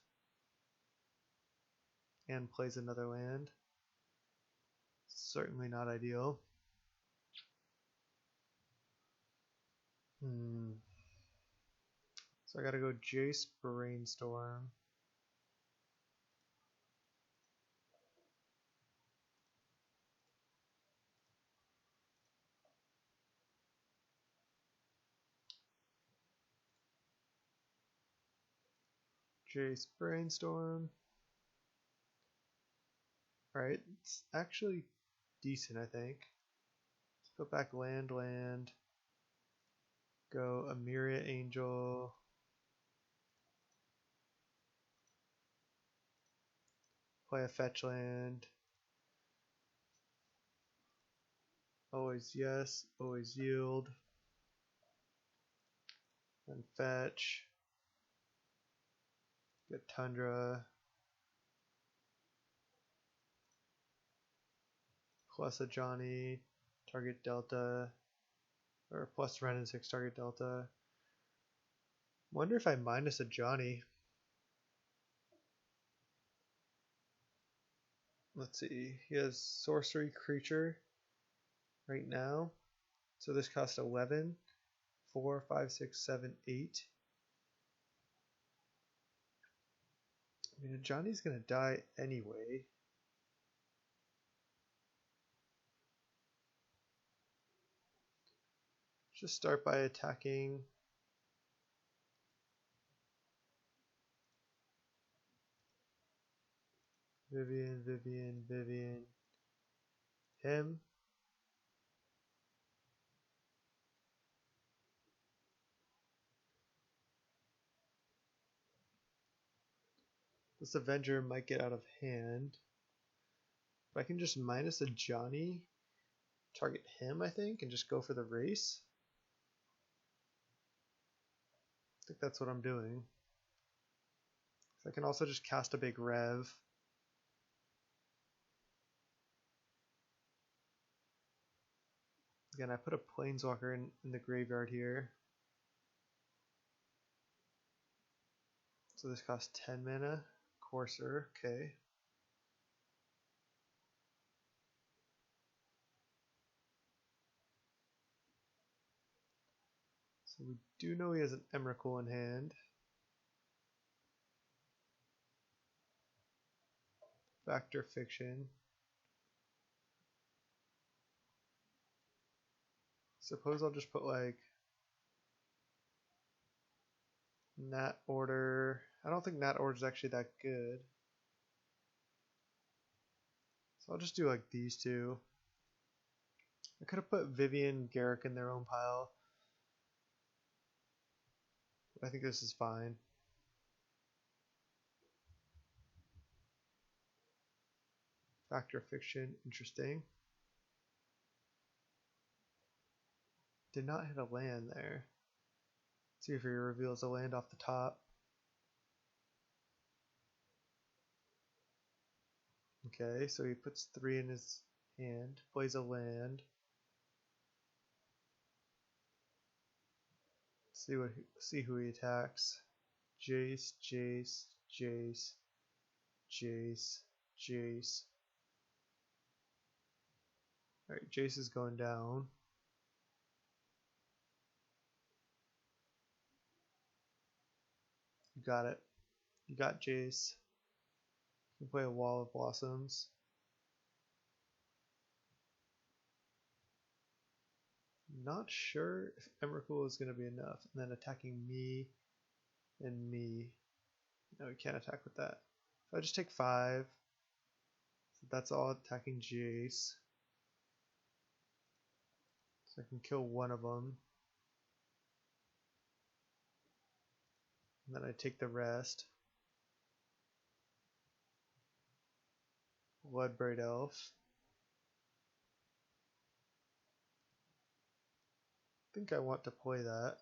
And plays another land. Certainly not ideal. So I gotta go Jace Brainstorm. Jace Brainstorm. Alright, it's actually decent, I think. Let's put back land. Go Amiria Angel. Play a fetch land. Always yes, always yield. Then fetch. Get Tundra. Plus a Johnny. Target Delta. Or plus Ren and 6 target Delta. Wonder if I minus a Johnny. Let's see. He has Sorcery Creature right now. So this costs 11. 4, 5, 6, 7, 8. I mean, Johnny's gonna die anyway. Just start by attacking. Vivian. Him. This Avenger might get out of hand. But I can just minus a Johnny, target him, I think, and just go for the race. I think that's what I'm doing. I can also just cast a big Rev. Again, I put a Planeswalker in the graveyard here. So this costs 10 mana. Courser, okay. So we do know he has an Emrakul in hand. Factor Fiction. Suppose I'll just put like Nat order. I don't think Nat order is actually that good. So I'll just do like these two. I could have put Vivian and Garrick in their own pile. But I think this is fine. Factor of Fiction, interesting. Did not hit a land there. Let's see if he reveals a land off the top. Okay, so he puts 3 in his hand, plays a land. See who he attacks. Jace, Jace, Jace, Jace, Jace. Alright, Jace is going down. You got it. You got Jace. You can play a Wall of Blossoms. Not sure if Emrakul is going to be enough. And then attacking me and me. No, we can't attack with that. So I just take 5. So that's all attacking Jace. So I can kill one of them. And then I take the rest. Bloodbraid Elf. I think I want to play that.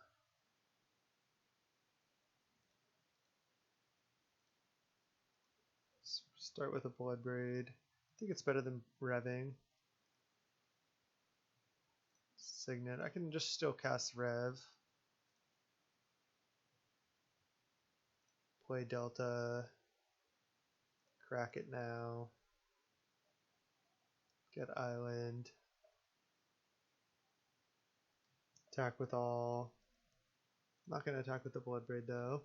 Start with a Bloodbraid. I think it's better than Revving. Signet. I can just still cast Rev. Play Delta. Crack it now. Get Island. Attack with all. Not going to attack with the Bloodbraid though.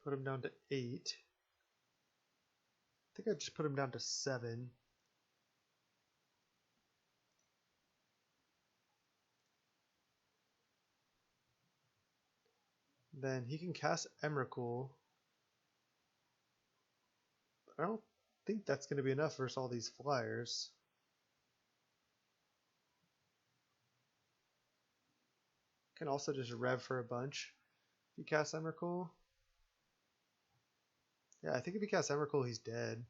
Put him down to 8. I think I just put him down to 7. Then he can cast Emrakul. I don't think that's going to be enough versus all these flyers. Can also just rev for a bunch. If you cast Emrakul. Yeah, I think if he casts Emrakul, he's dead.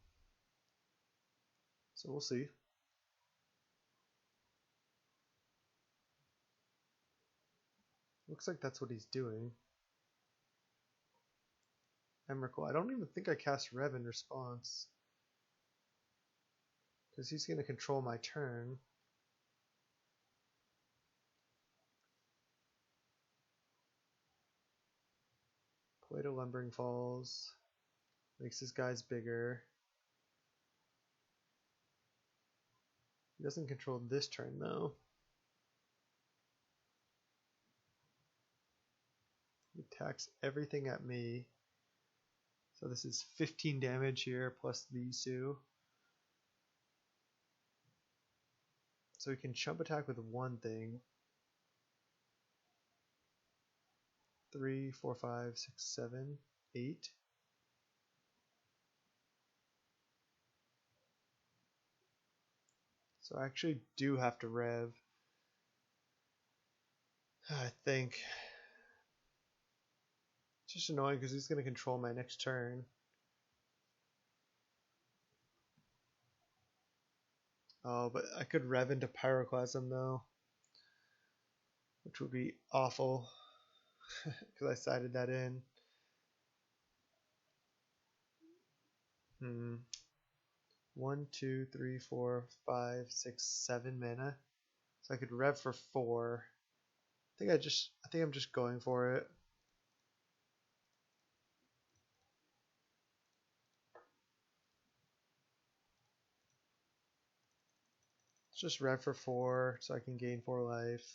So we'll see. Looks like that's what he's doing. Emrakul. I don't even think I cast Rev in response. Because he's going to control my turn. Play to Lumbering Falls. Makes his guys bigger. He doesn't control this turn though. He attacks everything at me. So this is 15 damage here plus these two. So he can chump attack with one thing. 3, 4, 5, 6, 7, 8. So I actually do have to rev. I think. It's just annoying because he's going to control my next turn. Oh, but I could rev into Pyroclasm though. Which would be awful. Because I sided that in. 1, 2, 3, 4, 5, 6, 7 mana. So I could rev for 4. I think I'm just going for it. Let's just rev for 4 so I can gain 4 life.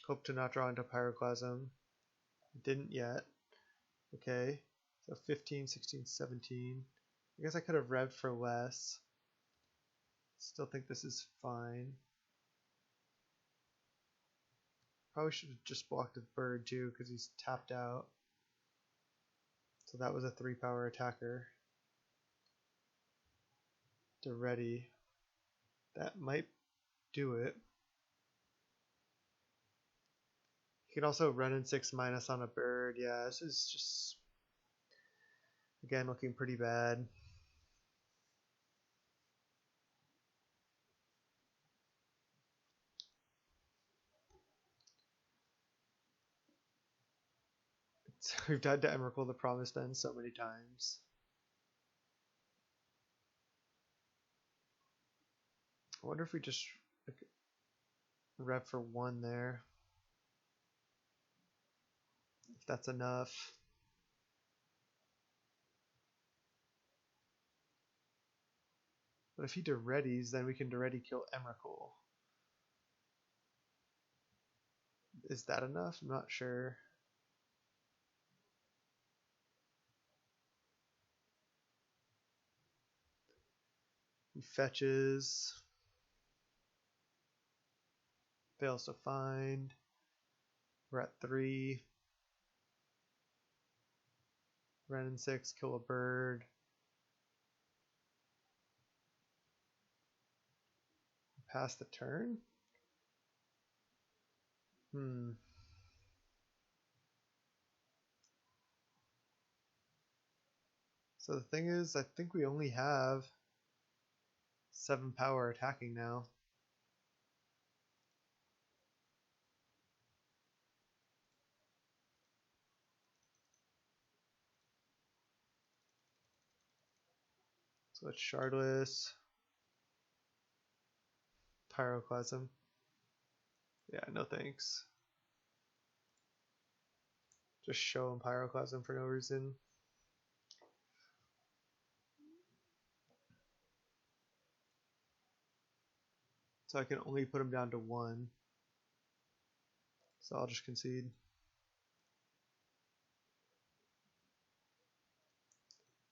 Hope to not draw into Pyroclasm. Didn't yet. Okay. So 15, 16, 17. I guess I could have revved for less. Still think this is fine. Probably should have just blocked the bird too, because he's tapped out. So that was a 3-power attacker. To ready. That might do it. You can also run in 6 minus on a bird. Yeah, this is just, again, looking pretty bad. We've died to Emrakul the Promised End so many times. I wonder if we just like, rev for 1 there. If that's enough. But if he Deredes, then we can Deredi kill Emrakul. Is that enough? I'm not sure. He fetches. Fails to find. We're at 3. Run in 6, kill a bird. Pass the turn? So the thing is, I think we only have 7 power attacking now. So it's Shardless. Pyroclasm. Yeah, no thanks. Just show him Pyroclasm for no reason. So I can only put him down to 1. So I'll just concede.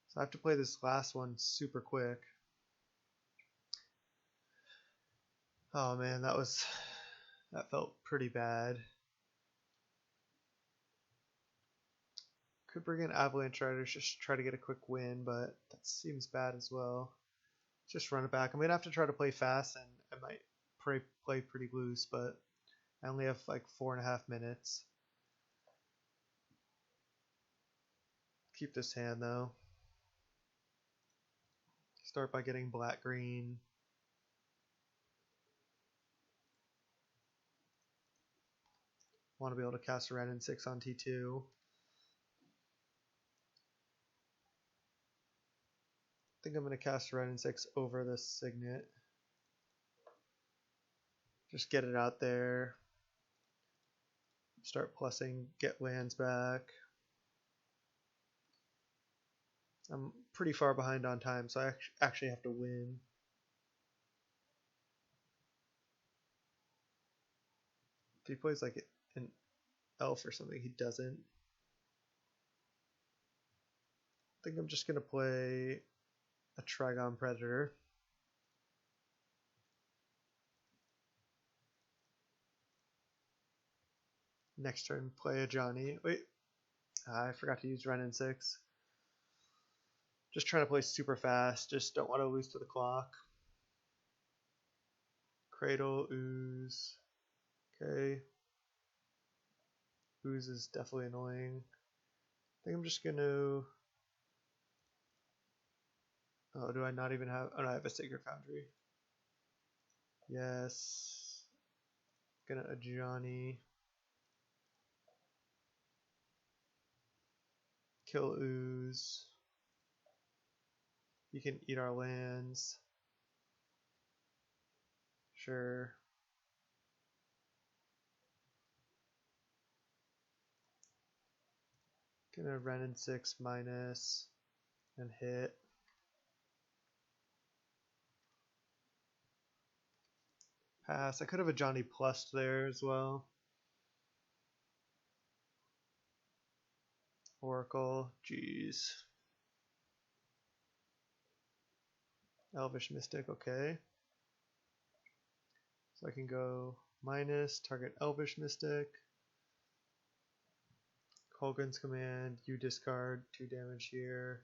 So I have to play this last one super quick. Oh man, that felt pretty bad. Could bring in Avalanche Riders, just try to get a quick win, but that seems bad as well. Just run it back. I'm gonna have to try to play fast, and I might play pretty loose, but I only have like 4.5 minutes. Keep this hand though. Start by getting black-green. Want to be able to cast a Ren in 6 on T2. I think I'm going to cast Ren in 6 over this Signet. Just get it out there. Start plussing, get lands back. I'm pretty far behind on time, so I actually have to win. If he plays like an elf or something, he doesn't. I think I'm just going to play a Trigon Predator. Next turn, play a Johnny. Wait, I forgot to use Ren in 6. Just trying to play super fast. Just don't want to lose to the clock. Cradle, Ooze. Okay. Ooze is definitely annoying. I think I'm just going to... Oh, do I not even have... Oh, no, I have a Sacred Foundry. Yes. Gonna a Johnny. Kill Ooze. You can eat our lands. Sure. Gonna Ren in 6 minus and hit. Pass. I could have a Johnny plus there as well. Oracle. Jeez. Elvish Mystic. Okay. So I can go minus, target Elvish Mystic, Kolgren's Command, you discard 2 damage here.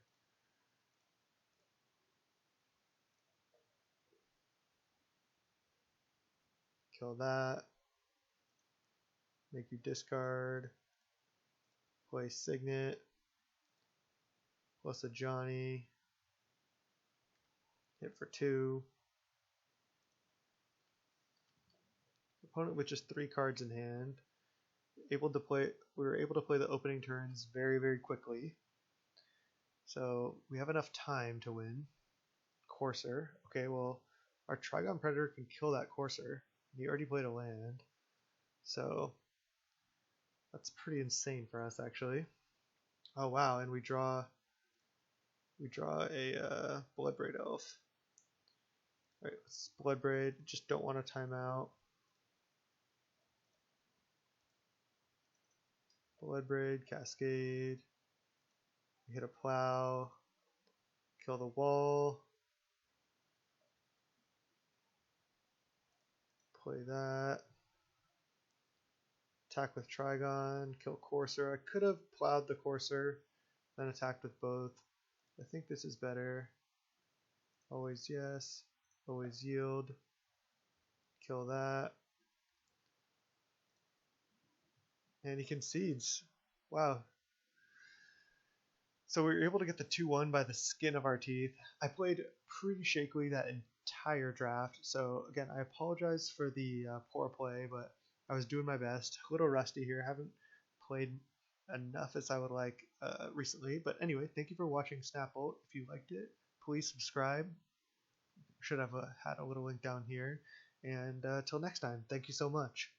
Kill that. Make you discard. Play Signet. Plus a Johnny. Hit for 2. Opponent with just 3 cards in hand. We were able to play the opening turns very, very quickly. So we have enough time to win. Courser. Okay, well, our Trigon Predator can kill that Courser. He already played a land. So that's pretty insane for us, actually. Oh wow, and we draw a Bloodbraid Elf. Alright, let's Bloodbraid. Just don't want to time out. Bloodbraid, Cascade. We hit a plow. Kill the wall. Play that. Attack with Trigon. Kill Courser. I could have plowed the Courser, then attacked with both. I think this is better. Always yes. Always yield. Kill that. And he concedes. Wow. So we were able to get the 2-1 by the skin of our teeth. I played pretty shakily that entire draft. So again, I apologize for the poor play, but I was doing my best. A little rusty here. Haven't played enough as I would like recently. But anyway, thank you for watching Snapbolt. If you liked it, please subscribe. Should have had a little link down here. And till next time, thank you so much.